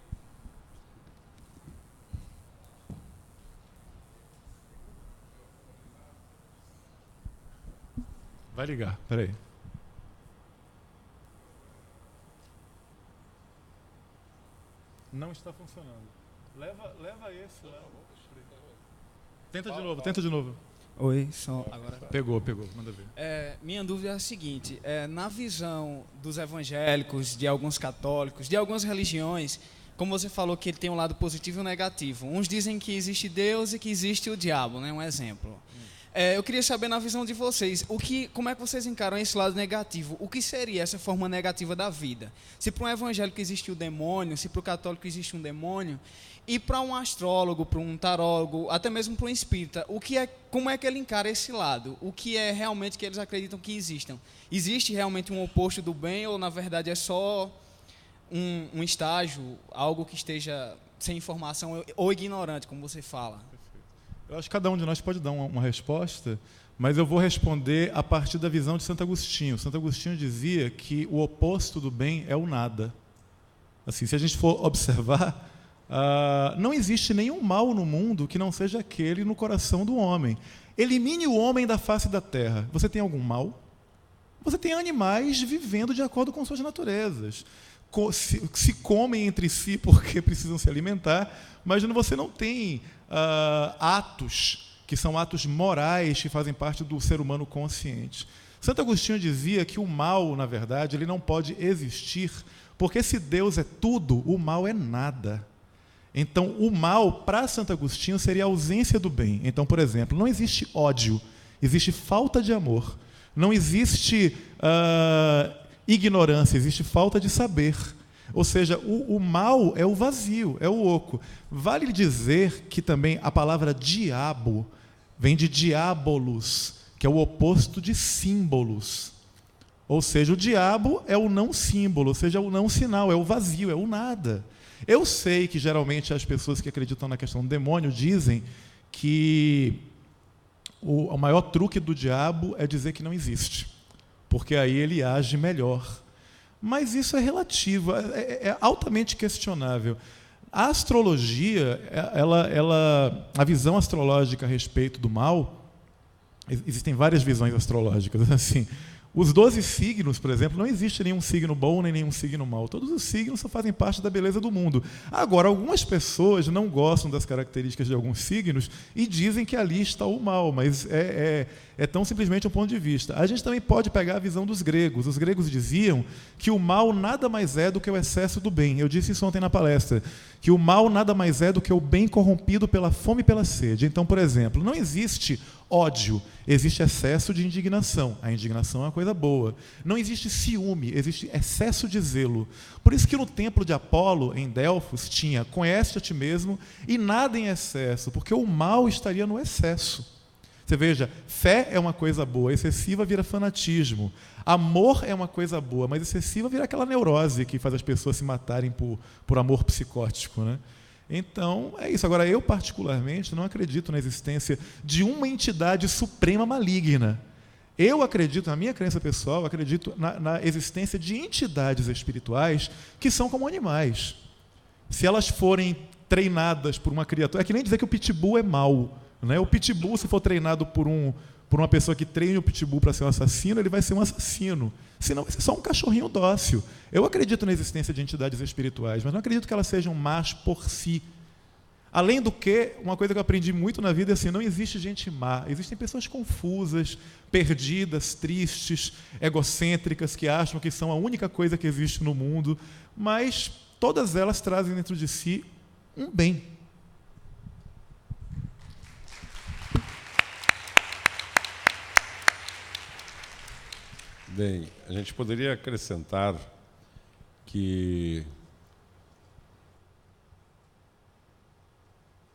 Vai ligar, peraí. Não está funcionando. Leva esse lá. Tenta de novo. Oi, som. Agora Pegou, manda ver. minha dúvida é a seguinte: na visão dos evangélicos, de alguns católicos, de algumas religiões, como você falou que ele tem um lado positivo e um negativo. Uns dizem que existe Deus e que existe o diabo, né? Um exemplo. Eu queria saber, na visão de vocês, como é que vocês encaram esse lado negativo? O que seria essa forma negativa da vida? Se para um evangélico existe o demônio, se para o católico existe um demônio, e para um astrólogo, para um tarólogo, até mesmo para um espírita, como é que ele encara esse lado? O que é realmente que eles acreditam que existam? Existe realmente um oposto do bem, ou na verdade é só um estágio, algo que esteja sem informação ou ignorante, como você fala? Eu acho que cada um de nós pode dar uma resposta, mas eu vou responder a partir da visão de Santo Agostinho. Santo Agostinho dizia que o oposto do bem é o nada. Assim, se a gente for observar, não existe nenhum mal no mundo que não seja aquele no coração do homem. Elimine o homem da face da terra. Você tem algum mal? Você tem animais vivendo de acordo com suas naturezas. Se comem entre si porque precisam se alimentar, mas você não tem atos que são atos morais que fazem parte do ser humano consciente. Santo Agostinho dizia que o mal, na verdade, ele não pode existir, porque se Deus é tudo, o mal é nada. Então, o mal, para Santo Agostinho, seria a ausência do bem. Então, por exemplo, não existe ódio, existe falta de amor. Não existe ignorância, existe falta de saber. Ou seja, o mal é o vazio, é o oco. Vale dizer que também a palavra diabo vem de diabolos, que é o oposto de símbolos. Ou seja, o diabo é o não símbolo, ou seja, o não sinal, é o vazio, é o nada. Eu sei que geralmente as pessoas que acreditam na questão do demônio dizem que o maior truque do diabo é dizer que não existe, porque aí ele age melhor. Mas isso é relativo, é altamente questionável. A astrologia, a visão astrológica a respeito do mal, existem várias visões astrológicas. Assim, os 12 signos, por exemplo, não existe nenhum signo bom nem nenhum signo mau. Todos os signos só fazem parte da beleza do mundo. Agora, algumas pessoas não gostam das características de alguns signos e dizem que ali está o mal, mas é tão simplesmente um ponto de vista. A gente também pode pegar a visão dos gregos. Os gregos diziam que o mal nada mais é do que o excesso do bem. Eu disse isso ontem na palestra, que o mal nada mais é do que o bem corrompido pela fome e pela sede. Então, por exemplo, não existe ódio, existe excesso de indignação. A indignação é uma coisa boa. Não existe ciúme, existe excesso de zelo. Por isso que no templo de Apolo, em Delfos, tinha conhece a ti mesmo e nada em excesso, porque o mal estaria no excesso. Você veja, fé é uma coisa boa, excessiva vira fanatismo. Amor é uma coisa boa, mas excessiva vira aquela neurose que faz as pessoas se matarem por amor psicótico, né? Então, é isso. Agora, eu particularmente não acredito na existência de uma entidade suprema maligna. Eu acredito, na minha crença pessoal, acredito na existência de entidades espirituais que são como animais. Se elas forem treinadas por uma criatura. É que nem dizer que o pitbull é mau, né? O pitbull, se for treinado por uma pessoa que treine o pitbull para ser um assassino, ele vai ser um assassino. Senão vai ser só um cachorrinho dócil. Eu acredito na existência de entidades espirituais, mas não acredito que elas sejam más por si. Além do que, uma coisa que eu aprendi muito na vida é assim, não existe gente má, existem pessoas confusas, perdidas, tristes, egocêntricas, que acham que são a única coisa que existe no mundo, mas todas elas trazem dentro de si um bem. Bem, a gente poderia acrescentar que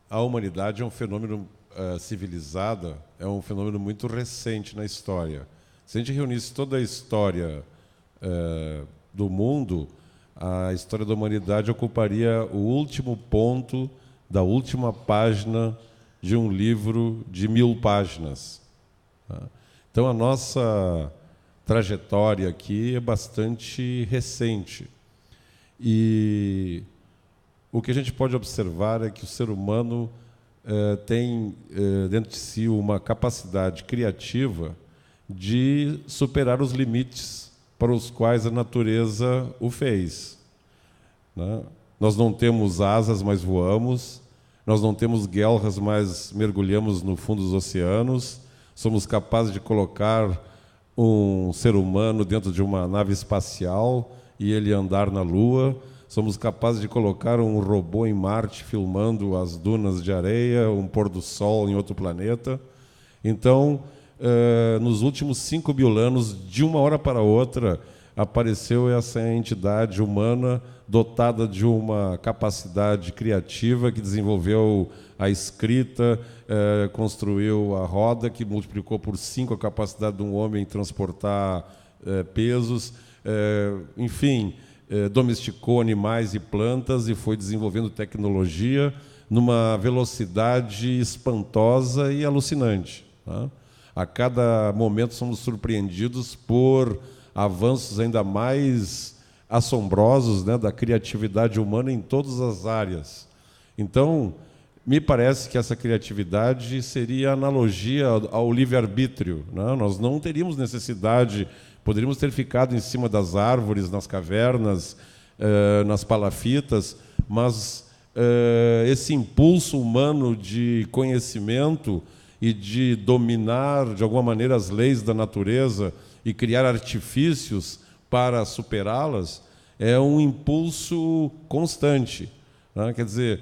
a humanidade é um fenômeno civilizado, é um fenômeno muito recente na história. Se a gente reunisse toda a história do mundo, a história da humanidade ocuparia o último ponto da última página de um livro de 1000 páginas. Então, a nossa trajetória aqui é bastante recente. E o que a gente pode observar é que o ser humano tem dentro de si uma capacidade criativa de superar os limites para os quais a natureza o fez. Né? Nós não temos asas, mas voamos. Nós não temos guelras, mas mergulhamos no fundo dos oceanos. Somos capazes de colocar um ser humano dentro de uma nave espacial e ele andar na Lua. Somos capazes de colocar um robô em Marte filmando as dunas de areia, um pôr do sol em outro planeta. Então, nos últimos 5.000 anos, de uma hora para outra, apareceu essa entidade humana dotada de uma capacidade criativa que desenvolveu a escrita, construiu a roda, que multiplicou por 5 a capacidade de um homem transportar pesos, enfim, domesticou animais e plantas e foi desenvolvendo tecnologia numa velocidade espantosa e alucinante. Tá? A cada momento somos surpreendidos por avanços ainda mais assombrosos, né, da criatividade humana em todas as áreas. Então, me parece que essa criatividade seria analogia ao livre-arbítrio. Né? Nós não teríamos necessidade, poderíamos ter ficado em cima das árvores, nas cavernas, nas palafitas, mas esse impulso humano de conhecimento e de dominar, de alguma maneira, as leis da natureza e criar artifícios para superá-las, é um impulso constante. Né? Quer dizer,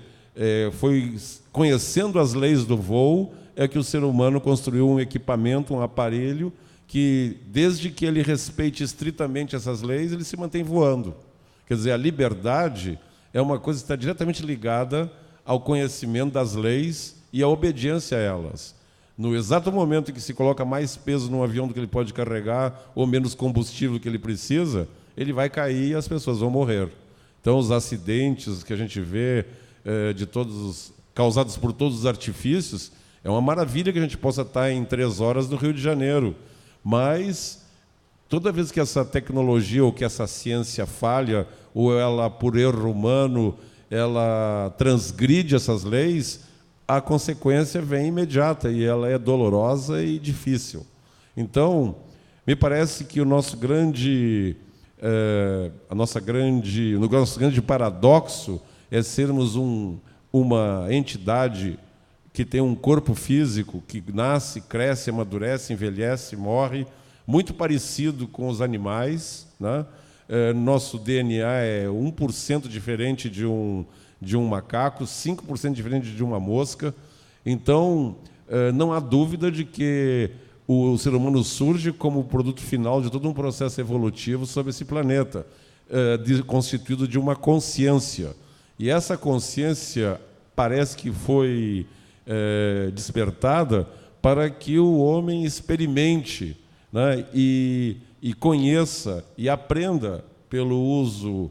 foi conhecendo as leis do voo é que o ser humano construiu um equipamento, um aparelho, que, desde que ele respeite estritamente essas leis, ele se mantém voando. Quer dizer, a liberdade é uma coisa que está diretamente ligada ao conhecimento das leis e à obediência a elas. No exato momento em que se coloca mais peso num avião do que ele pode carregar, ou menos combustível que ele precisa, ele vai cair e as pessoas vão morrer. Então, os acidentes que a gente vê causados por todos os artifícios, é uma maravilha que a gente possa estar em 3 horas no Rio de Janeiro. Mas, toda vez que essa tecnologia ou que essa ciência falha, ou ela, por erro humano, ela transgride essas leis, a consequência vem imediata e ela é dolorosa e difícil. Então, me parece que o nosso grande paradoxo é sermos uma entidade que tem um corpo físico que nasce, cresce, amadurece, envelhece, morre, muito parecido com os animais. Né? Nosso DNA é 1% diferente de um macaco, 5% diferente de uma mosca. Então, não há dúvida de que o ser humano surge como produto final de todo um processo evolutivo sobre esse planeta, constituído de uma consciência. E essa consciência parece que foi despertada para que o homem experimente, né, e conheça e aprenda pelo uso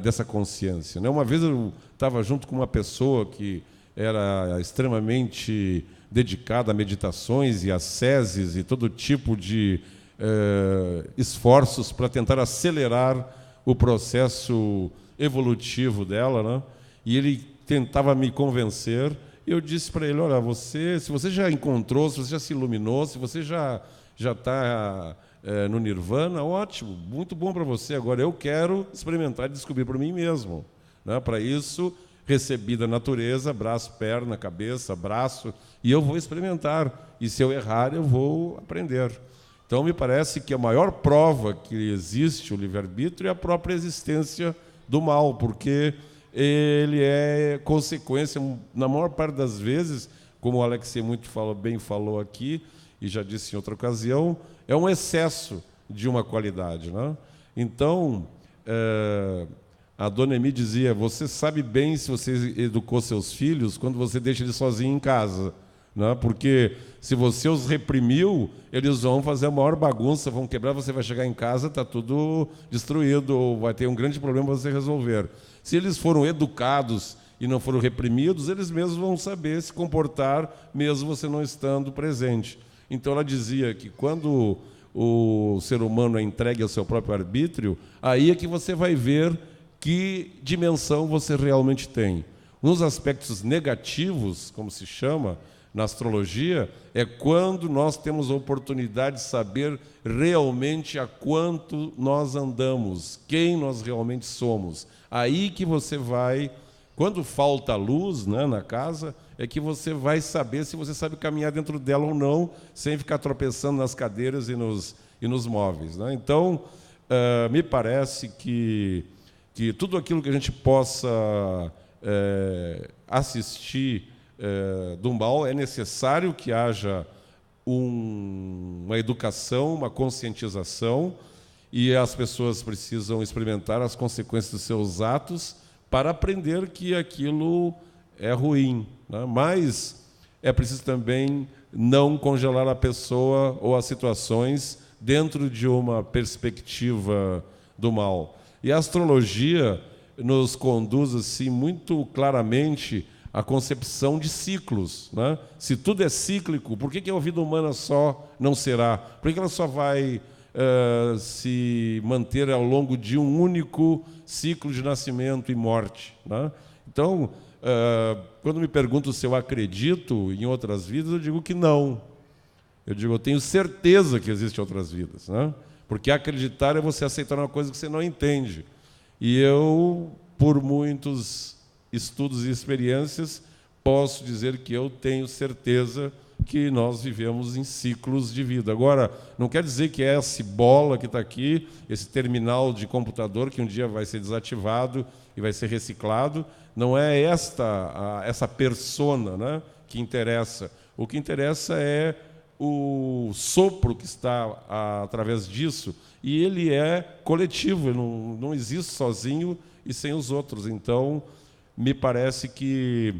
dessa consciência. Né? Uma vez eu estava junto com uma pessoa que era extremamente dedicada a meditações e asceses e todo tipo de esforços para tentar acelerar o processo evolutivo dela, né? E ele tentava me convencer. E eu disse para ele, olha, se você já encontrou, se você já se iluminou, se você já está no nirvana, ótimo, muito bom para você. Agora eu quero experimentar e descobrir por mim mesmo. Né? Para isso, recebi da natureza, braço, perna, cabeça, braço, e eu vou experimentar. E se eu errar, eu vou aprender. Então, me parece que a maior prova que existe o livre-arbítrio é a própria existência do mal, porque ele é consequência, na maior parte das vezes, como o Alexei bem falou aqui, e já disse em outra ocasião, é um excesso de uma qualidade. Né? Então, a dona Emi dizia, você sabe bem se você educou seus filhos quando você deixa eles sozinhos em casa. Né? Porque se você os reprimiu, eles vão fazer a maior bagunça, vão quebrar, você vai chegar em casa, está tudo destruído, ou vai ter um grande problema para você resolver. Se eles foram educados e não foram reprimidos, eles mesmos vão saber se comportar, mesmo você não estando presente. Então, ela dizia que quando o ser humano é entregue ao seu próprio arbítrio, aí é que você vai ver que dimensão você realmente tem. Nos aspectos negativos, como se chama, na astrologia, é quando nós temos a oportunidade de saber realmente a quanto nós andamos, quem nós realmente somos. Aí que você vai, quando falta luz, né, na casa, é que você vai saber se você sabe caminhar dentro dela ou não, sem ficar tropeçando nas cadeiras e nos móveis. Né? Então, me parece que tudo aquilo que a gente possa assistir do mal, é necessário que haja uma educação, uma conscientização, e as pessoas precisam experimentar as consequências dos seus atos para aprender que aquilo é ruim. Né? Mas é preciso também não congelar a pessoa ou as situações dentro de uma perspectiva do mal. E a astrologia nos conduz assim, muito claramente à concepção de ciclos. Né? Se tudo é cíclico, por que a vida humana só não será? Por que ela só vai se manter ao longo de um único ciclo de nascimento e morte? Né? Então, quando me perguntam se eu acredito em outras vidas, eu digo que não. Eu tenho certeza que existem outras vidas. Né? Porque acreditar é você aceitar uma coisa que você não entende. E eu, por muitos estudos e experiências, posso dizer que eu tenho certeza que nós vivemos em ciclos de vida. Agora, não quer dizer que essa bola que está aqui, esse terminal de computador que um dia vai ser desativado e vai ser reciclado, não é essa persona, né, que interessa. O que interessa é o sopro que está através disso, e ele é coletivo, não existe sozinho e sem os outros. Então, me parece que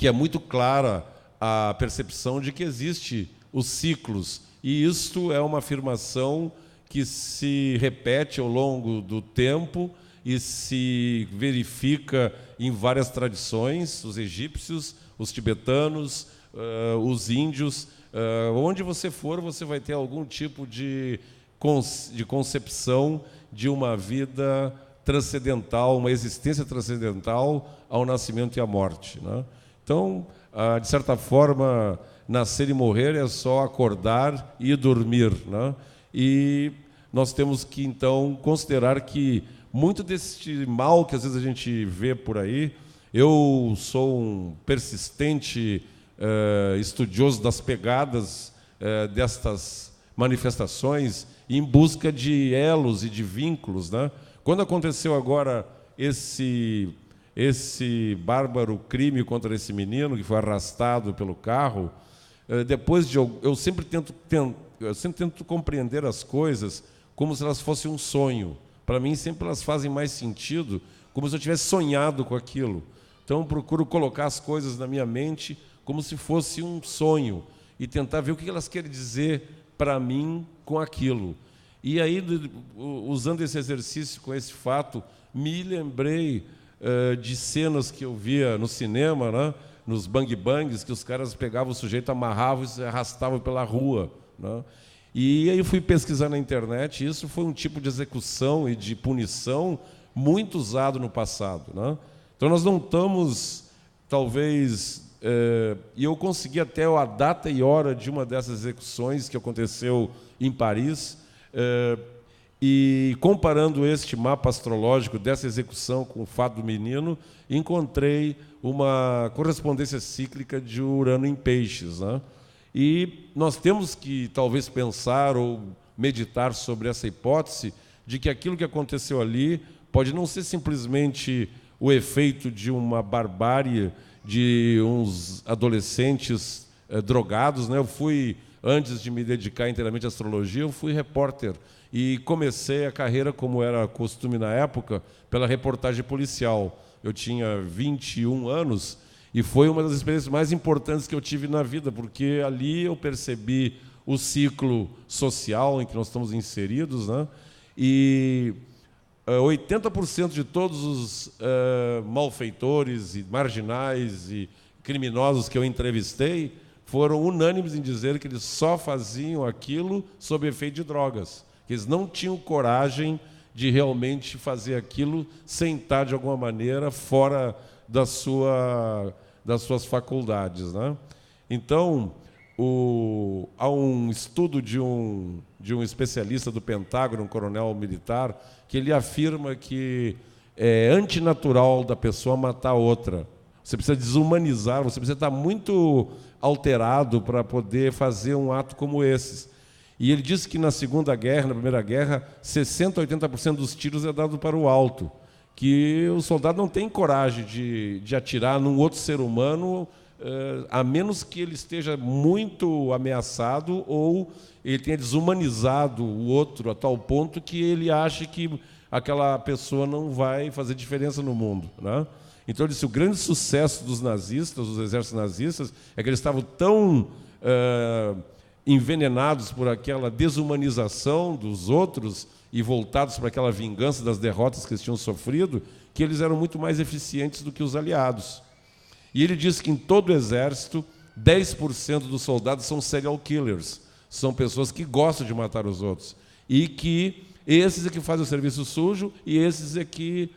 é muito clara a percepção de que existem os ciclos, e isto é uma afirmação que se repete ao longo do tempo e se verifica em várias tradições, os egípcios, os tibetanos, os índios. Onde você for, você vai ter algum tipo de concepção de uma vida transcendental, uma existência transcendental ao nascimento e à morte. Né? Então, de certa forma, nascer e morrer é só acordar e dormir. Né? E nós temos que, então, considerar que muito desse mal que às vezes a gente vê por aí, eu sou um persistente estudioso das pegadas destas manifestações em busca de elos e de vínculos. Né? Quando aconteceu agora esse bárbaro crime contra esse menino que foi arrastado pelo carro, depois de eu sempre tento compreender as coisas como se elas fossem um sonho. Para mim, sempre elas fazem mais sentido, como se eu tivesse sonhado com aquilo. Então, eu procuro colocar as coisas na minha mente como se fosse um sonho e tentar ver o que elas querem dizer para mim com aquilo. E aí, usando esse exercício com esse fato, me lembrei de cenas que eu via no cinema, né? Nos bang-bangs, que os caras pegavam o sujeito, amarravam e se arrastavam pela rua. Né? E aí eu fui pesquisar na internet, e isso foi um tipo de execução e de punição muito usado no passado. Né? Então, Então nós não estamos, talvez, e eu consegui até a data e hora de uma dessas execuções que aconteceu em Paris, e comparando este mapa astrológico dessa execução com o fato do menino, encontrei uma correspondência cíclica de Urano em Peixes, né? E nós temos que talvez pensar ou meditar sobre essa hipótese de que aquilo que aconteceu ali pode não ser simplesmente o efeito de uma barbárie de uns adolescentes drogados, né? Eu fui, antes de me dedicar inteiramente à astrologia, eu fui repórter e comecei a carreira, como era costume na época, pela reportagem policial. Eu tinha 21 anos e foi uma das experiências mais importantes que eu tive na vida, porque ali eu percebi o ciclo social em que nós estamos inseridos, né? E 80% de todos os malfeitores e marginais e criminosos que eu entrevistei foram unânimes em dizer que eles só faziam aquilo sob efeito de drogas, que eles não tinham coragem de realmente fazer aquilo sem estar, de alguma maneira, fora das suas faculdades, né? Então, há um estudo de um especialista do Pentágono, um coronel militar, que ele afirma que é antinatural da pessoa matar outra. Você precisa desumanizar, você precisa estar muito alterado para poder fazer um ato como esse. E ele disse que na Segunda Guerra, na Primeira Guerra, 60% a 80% dos tiros é dado para o alto, que o soldado não tem coragem de atirar num outro ser humano, a menos que ele esteja muito ameaçado ou ele tenha desumanizado o outro a tal ponto que ele ache que aquela pessoa não vai fazer diferença no mundo, né? Então, ele disse, o grande sucesso dos nazistas, dos exércitos nazistas, é que eles estavam tão envenenados por aquela desumanização dos outros e voltados para aquela vingança das derrotas que eles tinham sofrido, que eles eram muito mais eficientes do que os aliados. E ele disse que em todo o exército, 10% dos soldados são serial killers, são pessoas que gostam de matar os outros, e que esses é que fazem o serviço sujo e esses é que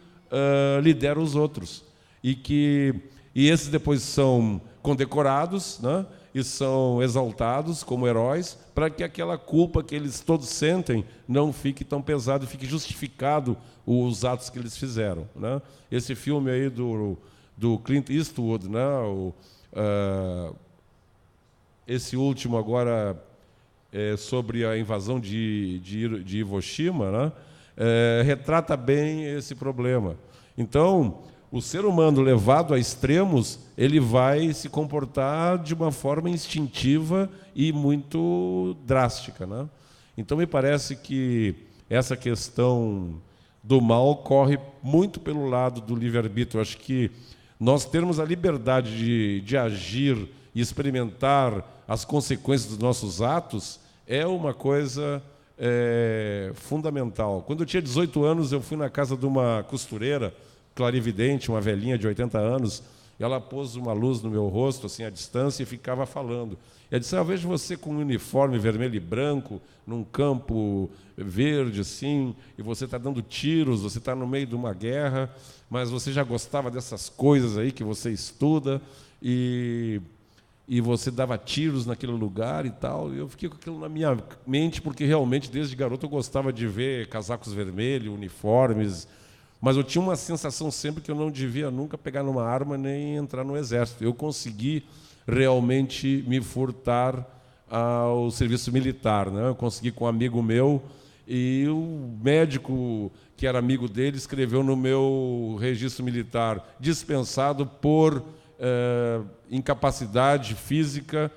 lideram os outros. E esses depois são condecorados, né? E são exaltados como heróis, para que aquela culpa que eles todos sentem não fique tão pesado, fique justificado os atos que eles fizeram, né? Esse filme aí do Clint Eastwood, né? Esse último agora sobre a invasão de Hiroshima, né? Retrata bem esse problema. Então, o ser humano levado a extremos, ele vai se comportar de uma forma instintiva e muito drástica, né? Então, me parece que essa questão do mal corre muito pelo lado do livre-arbítrio. Acho que nós termos a liberdade de agir e experimentar as consequências dos nossos atos é uma coisa fundamental. Quando eu tinha 18 anos, eu fui na casa de uma costureira, clarividente, uma velhinha de 80 anos, e ela pôs uma luz no meu rosto, assim, à distância, e ficava falando. Ela disse, eu vejo você com um uniforme vermelho e branco, num campo verde, assim, e você está dando tiros, você está no meio de uma guerra, mas você já gostava dessas coisas aí que você estuda, e você dava tiros naquele lugar e tal. E eu fiquei com aquilo na minha mente, porque realmente, desde garoto, eu gostava de ver casacos vermelhos, uniformes, mas eu tinha uma sensação sempre que eu não devia nunca pegar numa arma nem entrar no exército. Eu consegui realmente me furtar ao serviço militar, né? Eu consegui com um amigo meu, e o médico que era amigo dele escreveu no meu registro militar, dispensado por incapacidade física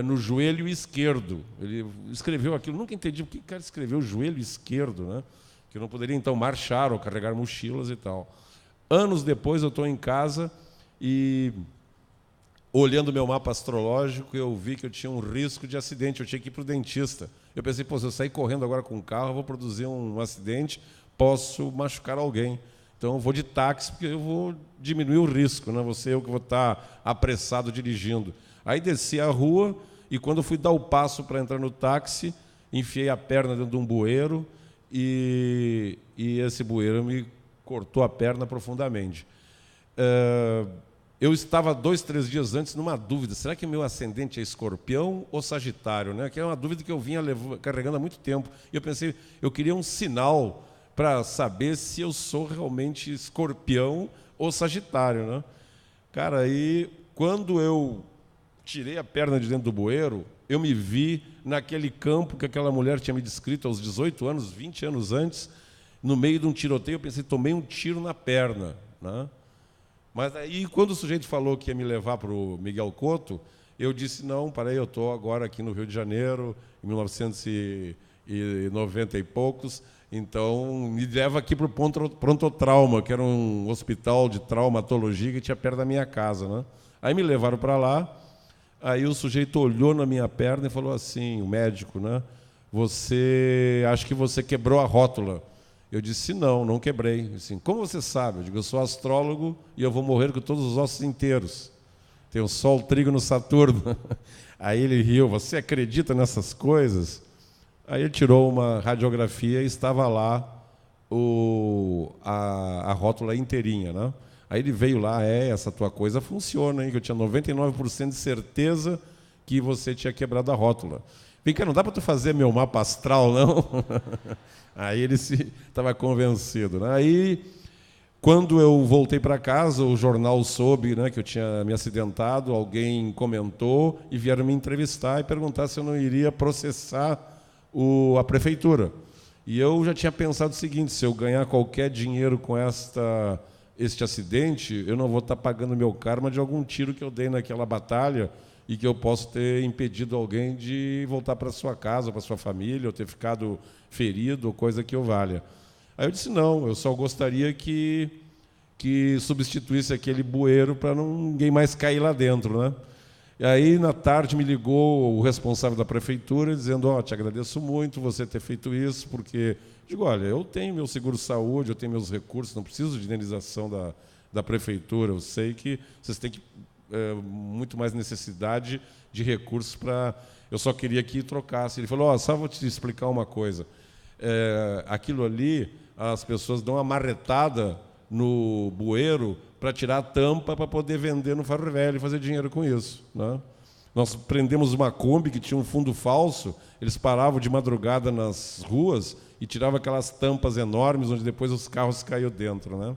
no joelho esquerdo. Ele escreveu aquilo, nunca entendi por que o cara escreveu o joelho esquerdo, né? Que eu não poderia, então, marchar ou carregar mochilas e tal. Anos depois, eu estou em casa e, olhando meu mapa astrológico, eu vi que eu tinha um risco de acidente, eu tinha que ir para o dentista. Eu pensei, pô, se eu sair correndo agora com o carro, eu vou produzir um acidente, posso machucar alguém. Então, eu vou de táxi, porque eu vou diminuir o risco, não vou ser eu que vou estar apressado dirigindo. Aí desci a rua e, quando eu fui dar o passo para entrar no táxi, enfiei a perna dentro de um bueiro e esse bueiro me cortou a perna profundamente. eu estava 2, 3 dias antes numa dúvida, será que meu ascendente é Escorpião ou Sagitário, né? Que é uma dúvida que eu vinha carregando há muito tempo. E eu pensei, eu queria um sinal para saber se eu sou realmente Escorpião ou Sagitário, né? Cara, aí quando eu tirei a perna de dentro do bueiro, eu me vi naquele campo que aquela mulher tinha me descrito aos 18 anos, 20 anos antes, no meio de um tiroteio. Eu pensei, tomei um tiro na perna, né? Mas aí, quando o sujeito falou que ia me levar para o Miguel Cotto, eu disse, não, peraí, eu estou agora aqui no Rio de Janeiro, em 1990 e poucos, então me leva aqui para o Prontotrauma, que era um hospital de traumatologia que tinha perto da minha casa, né? Aí me levaram para lá, aí o sujeito olhou na minha perna e falou assim, o médico, né? Acho que você quebrou a rótula. Eu disse, não quebrei. Assim, como você sabe? Eu digo, eu sou astrólogo e eu vou morrer com todos os ossos inteiros. Tem o Sol, Trígono, Saturno. Aí ele riu, você acredita nessas coisas? Aí ele tirou uma radiografia e estava lá a rótula inteirinha, né? Aí ele veio lá, essa tua coisa funciona, hein? Que eu tinha 99% de certeza que você tinha quebrado a rótula. Vem cá, não dá para tu fazer meu mapa astral, não? Aí ele estava convencido, né? Aí, quando eu voltei para casa, o jornal soube, né, que eu tinha me acidentado, alguém comentou e vieram me entrevistar e perguntar se eu não iria processar a prefeitura. E eu já tinha pensado o seguinte, se eu ganhar qualquer dinheiro com este acidente, eu não vou estar pagando meu karma de algum tiro que eu dei naquela batalha e que eu posso ter impedido alguém de voltar para sua casa, para sua família, ou ter ficado ferido, ou coisa que o valha. Aí eu disse, não, eu só gostaria que substituísse aquele bueiro para ninguém mais cair lá dentro, né? E aí, na tarde, me ligou o responsável da prefeitura, dizendo, te agradeço muito você ter feito isso, porque, digo, olha, eu tenho meu seguro-saúde, eu tenho meus recursos, não preciso de indenização da prefeitura, eu sei que vocês têm muito mais necessidade de recursos para... Eu só queria que trocasse. Ele falou, só vou te explicar uma coisa. Aquilo ali, as pessoas dão uma marretada no bueiro para tirar a tampa para poder vender no ferro velho e fazer dinheiro com isso, né? Nós prendemos uma Kombi que tinha um fundo falso, eles paravam de madrugada nas ruas e tiravam aquelas tampas enormes onde depois os carros caíam dentro, né?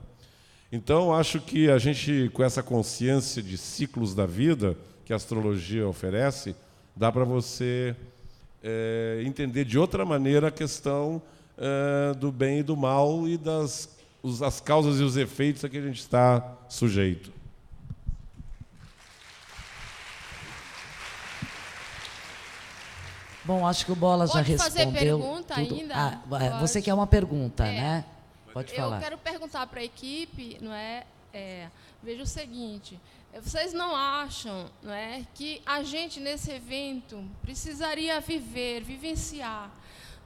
Então, acho que a gente, com essa consciência de ciclos da vida que a astrologia oferece, dá para você entender de outra maneira a questão do bem e do mal e as causas e os efeitos a que a gente está sujeito. Bom, acho que o Bola já respondeu. Pode fazer pergunta tudo. ainda? Você quer uma pergunta, né? Pode falar. Eu quero perguntar para a equipe, não é? Veja o seguinte: vocês não acham, não é, que a gente nesse evento precisaria vivenciar,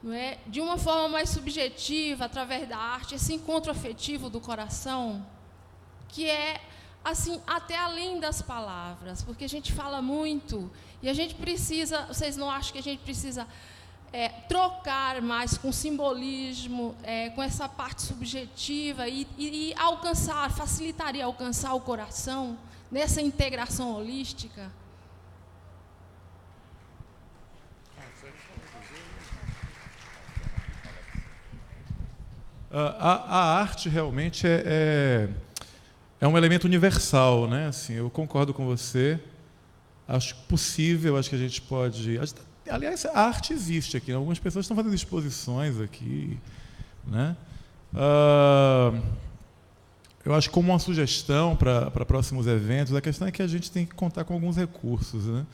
não é, de uma forma mais subjetiva, através da arte, esse encontro afetivo do coração, que é assim até além das palavras, porque a gente fala muito e a gente precisa. Vocês não acham que a gente precisa trocar mais com simbolismo, com essa parte subjetiva e facilitaria alcançar o coração nessa integração holística? A arte realmente é um elemento universal, né? Assim, eu concordo com você. Acho possível, acho que a gente pode... Aliás, a arte existe aqui. Algumas pessoas estão fazendo exposições aqui, né? Eu acho que como uma sugestão para próximos eventos, a questão é que a gente tem que contar com alguns recursos, né?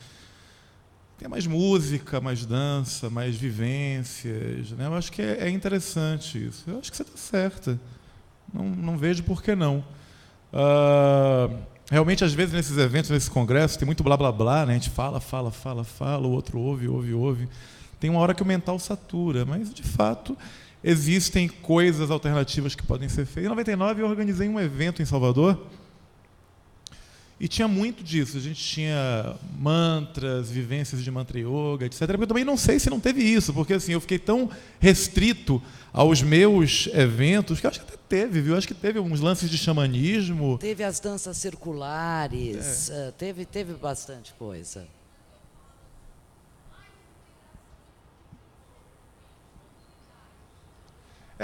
Tem mais música, mais dança, mais vivências, né? Eu acho que é interessante isso. Eu acho que você está certa. Não vejo por que não. Realmente, às vezes, nesses eventos, nesses congressos, tem muito blá, blá, blá, né? A gente fala, o outro ouve. Tem uma hora que o mental satura, mas, de fato, existem coisas alternativas que podem ser feitas. Em 99, eu organizei um evento em Salvador E tinha muito disso. A gente tinha mantras, vivências de mantra yoga, etc. Porque eu também não sei se não teve isso, porque assim, eu fiquei tão restrito aos meus eventos, que eu acho que até teve, viu? Eu acho que teve uns lances de xamanismo. Teve as danças circulares, teve bastante coisa.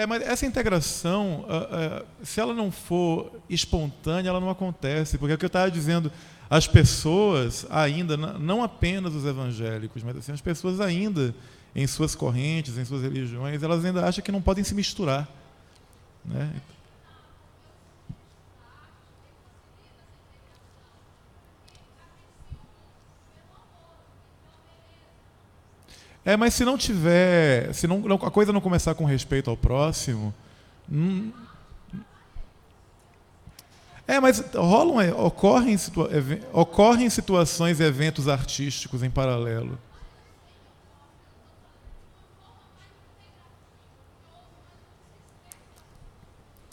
Mas essa integração, se ela não for espontânea, ela não acontece. Porque é o que eu estava dizendo, as pessoas ainda, não apenas os evangélicos, mas assim, as pessoas ainda, em suas correntes, em suas religiões, elas ainda acham que não podem se misturar, né? Mas se não tiver, se não, a coisa não começar com respeito ao próximo, mas ocorrem situações e eventos artísticos em paralelo.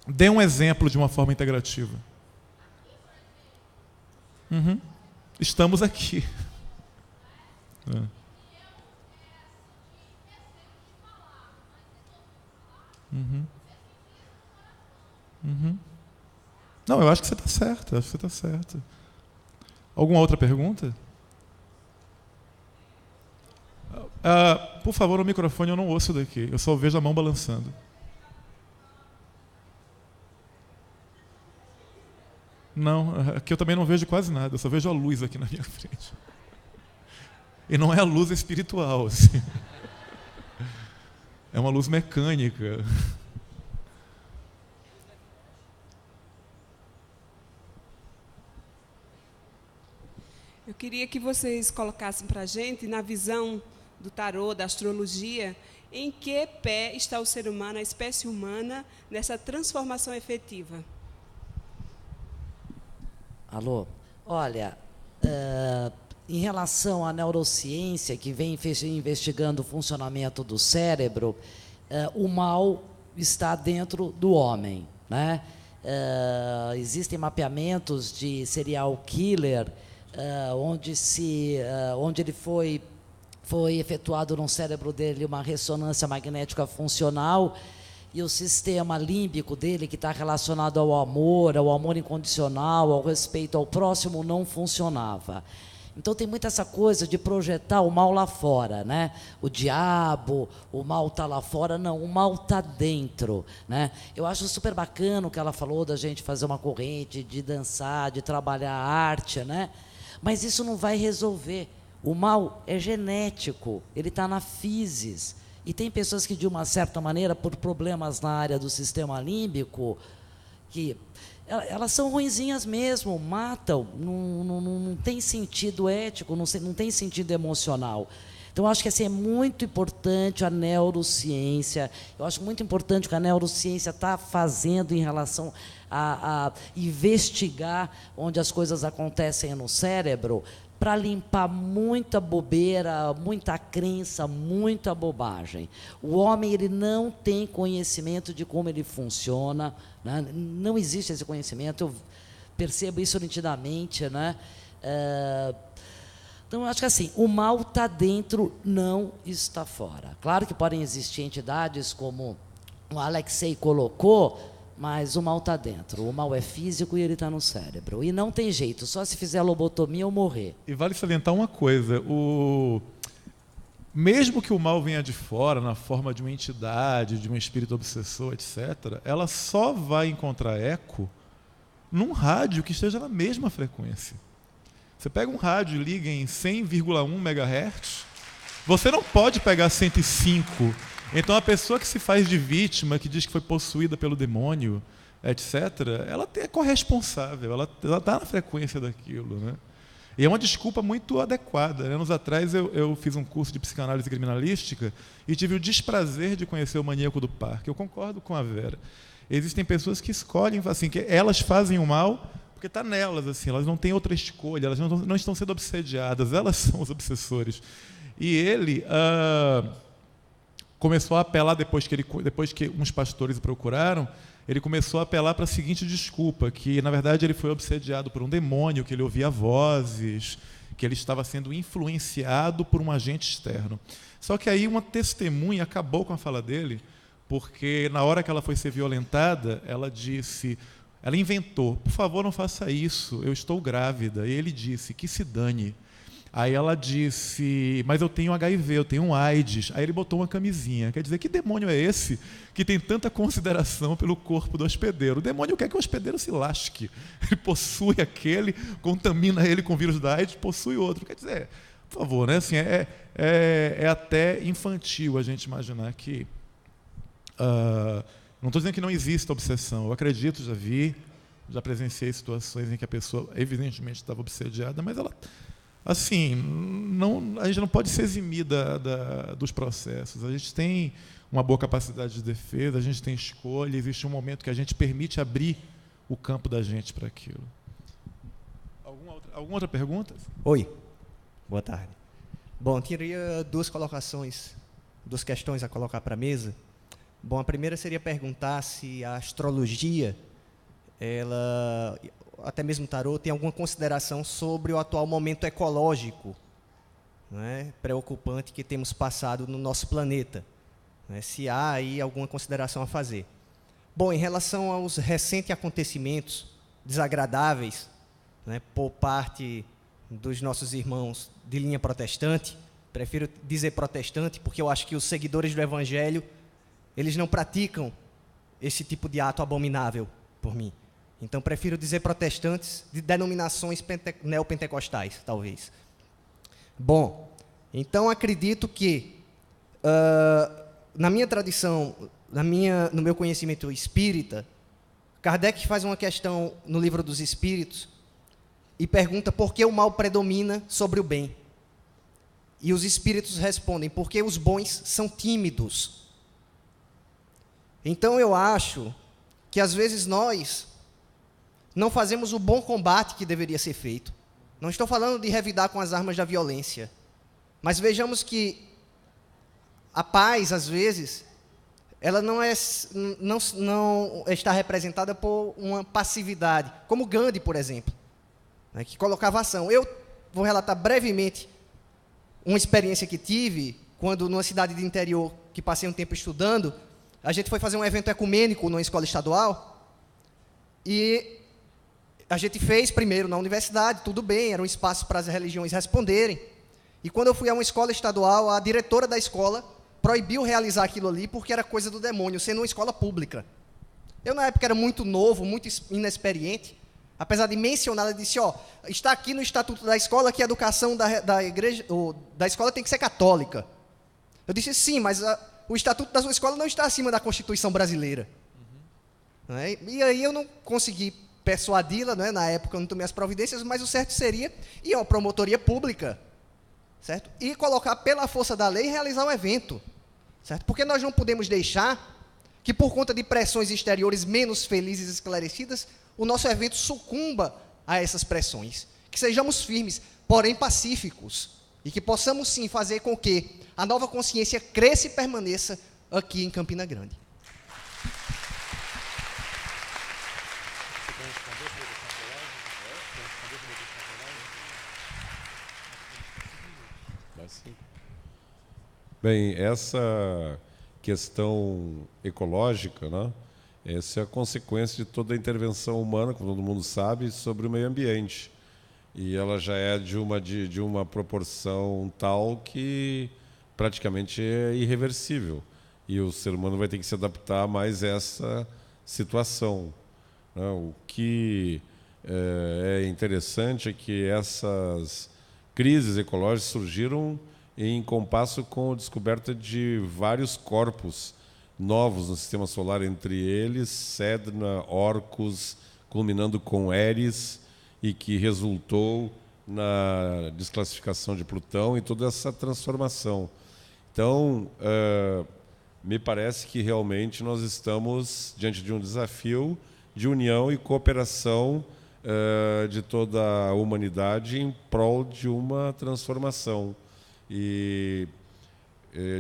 Dê um exemplo de uma forma integrativa. Estamos aqui. Não, eu acho que você está certo, acho que você está certo. Alguma outra pergunta? Por favor, o microfone eu não ouço daqui, eu só vejo a mão balançando. Não, aqui eu também não vejo quase nada, eu só vejo a luz aqui na minha frente. E não é a luz espiritual, assim. É uma luz mecânica. Eu queria que vocês colocassem para a gente, na visão do tarô, da astrologia, em que pé está o ser humano, a espécie humana, nessa transformação efetiva. Alô? Olha, em relação à neurociência, que vem investigando o funcionamento do cérebro, o mal está dentro do homem, né? Existem mapeamentos de serial killer, onde ele foi efetuado no cérebro dele uma ressonância magnética funcional, e o sistema límbico dele, que está relacionado ao amor incondicional, ao respeito ao próximo, não funcionava. Então tem muito essa coisa de projetar o mal lá fora, né? O diabo, o mal está lá fora. Não, o mal está dentro, né? Eu acho super bacana o que ela falou da gente fazer uma corrente, de dançar, de trabalhar a arte, né? Mas isso não vai resolver. O mal é genético, ele está na físis. E tem pessoas que, de uma certa maneira, por problemas na área do sistema límbico, que elas são ruinzinhas mesmo, matam, não tem sentido ético, não tem sentido emocional. Então, eu acho que assim, é muito importante a neurociência, eu acho muito importante o que a neurociência está fazendo em relação a investigar onde as coisas acontecem no cérebro, para limpar muita bobeira, muita crença, muita bobagem. O homem, ele não tem conhecimento de como ele funciona, né? Não existe esse conhecimento, eu percebo isso nitidamente, né? Então, eu acho que assim, o mal está dentro, não está fora. Claro que podem existir entidades, como o Alexei colocou, mas o mal está dentro. O mal é físico e ele está no cérebro. E não tem jeito, só se fizer lobotomia ou morrer. E vale salientar uma coisa, mesmo que o mal venha de fora, na forma de uma entidade, de um espírito obsessor, etc., ela só vai encontrar eco num rádio que esteja na mesma frequência. Você pega um rádio e liga em 100,1 MHz, você não pode pegar 105. Então, a pessoa que se faz de vítima, que diz que foi possuída pelo demônio, etc., ela é corresponsável, ela está na frequência daquilo, né? E é uma desculpa muito adequada. Anos atrás, eu fiz um curso de psicanálise criminalística e tive o desprazer de conhecer o Maníaco do Parque. Eu concordo com a Vera. Existem pessoas que escolhem, assim, que elas fazem o mal porque está nelas, assim, elas não têm outra escolha, elas não estão sendo obsediadas, elas são os obsessores. E ele começou a apelar, depois que uns pastores o procuraram, ele começou a apelar para a seguinte desculpa, que, na verdade, ele foi obsediado por um demônio, que ele ouvia vozes, que ele estava sendo influenciado por um agente externo. Só que aí uma testemunha acabou com a fala dele, porque, na hora que ela foi ser violentada, ela inventou, por favor, não faça isso, eu estou grávida. E ele disse, que se dane. Aí ela disse, mas eu tenho HIV, eu tenho AIDS. Aí ele botou uma camisinha. Quer dizer, que demônio é esse que tem tanta consideração pelo corpo do hospedeiro? O demônio quer que o hospedeiro se lasque. Ele possui aquele, contamina ele com o vírus da AIDS, possui outro. Quer dizer, por favor, né? Assim, é até infantil a gente imaginar que... não estou dizendo que não exista obsessão. Eu acredito, já presenciei situações em que a pessoa evidentemente estava obsediada, mas ela... Assim, a gente não pode se eximir dos processos. A gente tem uma boa capacidade de defesa, a gente tem escolha, existe um momento que a gente permite abrir o campo da gente para aquilo. Alguma outra pergunta? Oi, boa tarde. Bom, teria duas questões a colocar para a mesa. Bom, a primeira seria perguntar se a astrologia, ela... até mesmo o tarô, tem alguma consideração sobre o atual momento ecológico, né, preocupante que temos passado no nosso planeta, né, se há aí alguma consideração a fazer. Bom, em relação aos recentes acontecimentos desagradáveis, né, por parte dos nossos irmãos de linha protestante, prefiro dizer protestante porque eu acho que os seguidores do Evangelho, eles não praticam esse tipo de ato abominável, por mim. Então, prefiro dizer protestantes de denominações neopentecostais, talvez. Bom, então acredito que, na minha tradição, no meu conhecimento espírita, Kardec faz uma questão no Livro dos Espíritos e pergunta por que o mal predomina sobre o bem. E os espíritos respondem, porque os bons são tímidos. Então, eu acho que, às vezes, nós não fazemos o bom combate que deveria ser feito. Não estou falando de revidar com as armas da violência, mas vejamos que a paz, às vezes, ela não está representada por uma passividade, como Gandhi, por exemplo, né, que colocava ação. Eu vou relatar brevemente uma experiência que tive, quando numa cidade de interior, que passei um tempo estudando, a gente foi fazer um evento ecumênico numa escola estadual, e a gente fez primeiro na universidade, tudo bem, era um espaço para as religiões responderem. E quando eu fui a uma escola estadual, a diretora da escola proibiu realizar aquilo ali porque era coisa do demônio, sendo uma escola pública. Eu, na época, era muito novo, muito inexperiente. Apesar de mencionar, ela disse, está aqui no estatuto da escola que a educação da igreja, da escola tem que ser católica. Eu disse, sim, mas o estatuto da sua escola não está acima da Constituição brasileira. Uhum. Né? E aí eu não consegui persuadi-la, né? Na época eu não tomei as providências, mas o certo seria ir a uma promotoria pública, certo? E colocar pela força da lei e realizar o evento, certo? Porque nós não podemos deixar que, por conta de pressões exteriores menos felizes e esclarecidas, o nosso evento sucumba a essas pressões. Que sejamos firmes, porém pacíficos, e que possamos sim fazer com que a nova consciência cresça e permaneça aqui em Campina Grande. Bem, essa questão ecológica, né, essa é a consequência de toda a intervenção humana, como todo mundo sabe, sobre o meio ambiente. E ela já é de uma proporção tal que praticamente é irreversível. E o ser humano vai ter que se adaptar a mais essa situação, né? O que é interessante é que essas crises ecológicas surgiram em compasso com a descoberta de vários corpos novos no sistema solar, entre eles Sedna, Orcus, culminando com Eris, e que resultou na desclassificação de Plutão e toda essa transformação. Então, me parece que realmente nós estamos diante de um desafio de união e cooperação de toda a humanidade em prol de uma transformação. E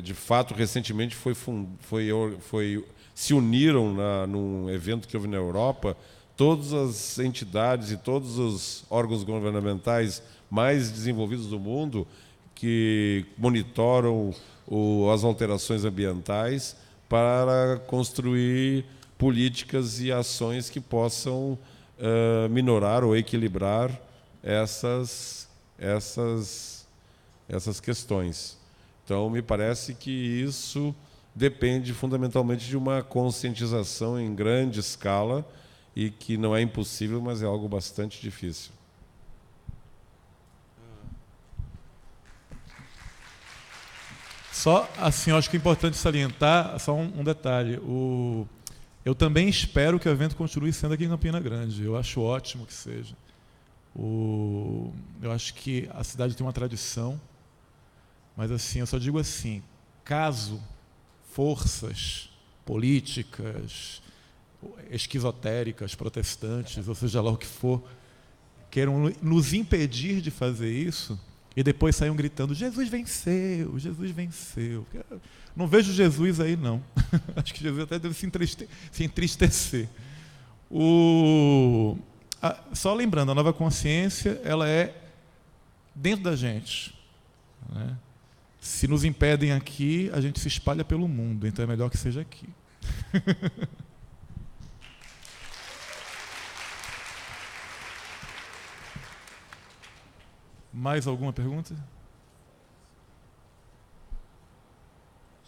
de fato, recentemente se uniram num evento que houve na Europa, todas as entidades e todos os órgãos governamentais mais desenvolvidos do mundo que monitoram as alterações ambientais para construir políticas e ações que possam minorar ou equilibrar essas questões. Então, me parece que isso depende fundamentalmente de uma conscientização em grande escala e que não é impossível, mas é algo bastante difícil. Só assim, eu acho que é importante salientar só um detalhe. Eu também espero que o evento continue sendo aqui em Campina Grande. Eu acho ótimo que seja. Eu acho que a cidade tem uma tradição, mas assim, eu só digo assim, caso forças políticas, esquizotéricas, protestantes, ou seja lá o que for, queiram nos impedir de fazer isso, e depois saiam gritando, Jesus venceu, Jesus venceu. Não vejo Jesus aí, não. Acho que Jesus até deve se entristecer. Só lembrando, a nova consciência, ela é dentro da gente, né? Se nos impedem aqui, a gente se espalha pelo mundo, então é melhor que seja aqui. Mais alguma pergunta?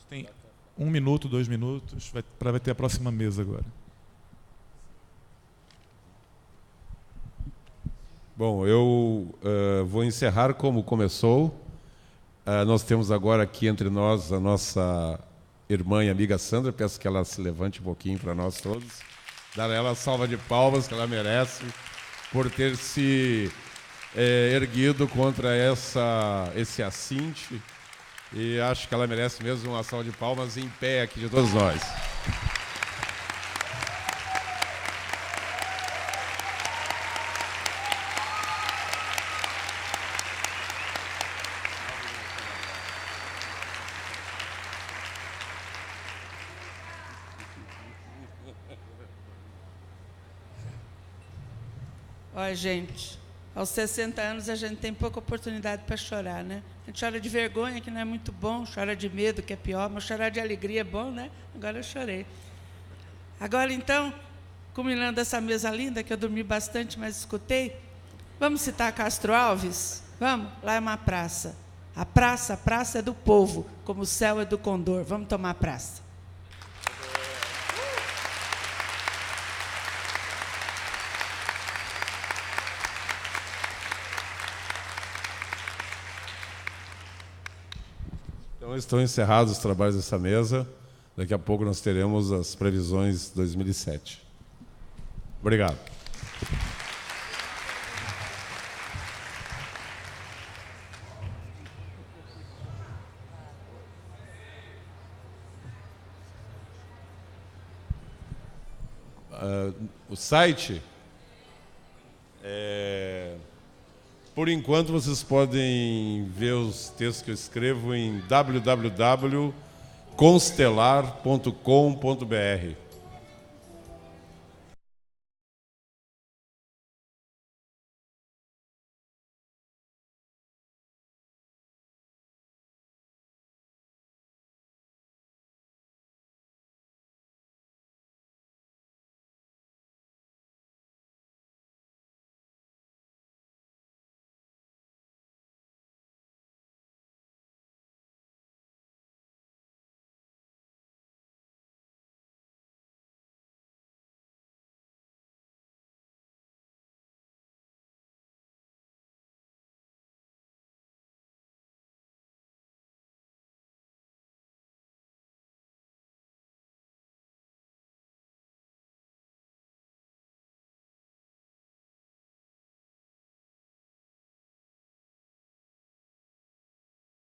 Tem 1 minuto, 2 minutos, vai ter a próxima mesa agora. Bom, eu vou encerrar como começou. Nós temos agora aqui entre nós a nossa irmã e amiga Sandra. Peço que ela se levante um pouquinho para nós todos. Dar a ela a salva de palmas que ela merece por ter se erguido contra esse assinte. E acho que ela merece mesmo uma salva de palmas em pé aqui de todos nós. Olha, gente, aos 60 anos a gente tem pouca oportunidade para chorar, né? A gente chora de vergonha, que não é muito bom, chora de medo, que é pior, mas chorar de alegria é bom, né? Agora eu chorei. Agora, então, culminando essa mesa linda, que eu dormi bastante, mas escutei, vamos citar Castro Alves? Vamos? Lá é uma praça. A praça é do povo, como o céu é do condor. Vamos tomar a praça. Então, estão encerrados os trabalhos dessa mesa. Daqui a pouco nós teremos as previsões 2007. Obrigado. O site, por enquanto, vocês podem ver os textos que eu escrevo em www.constelar.com.br.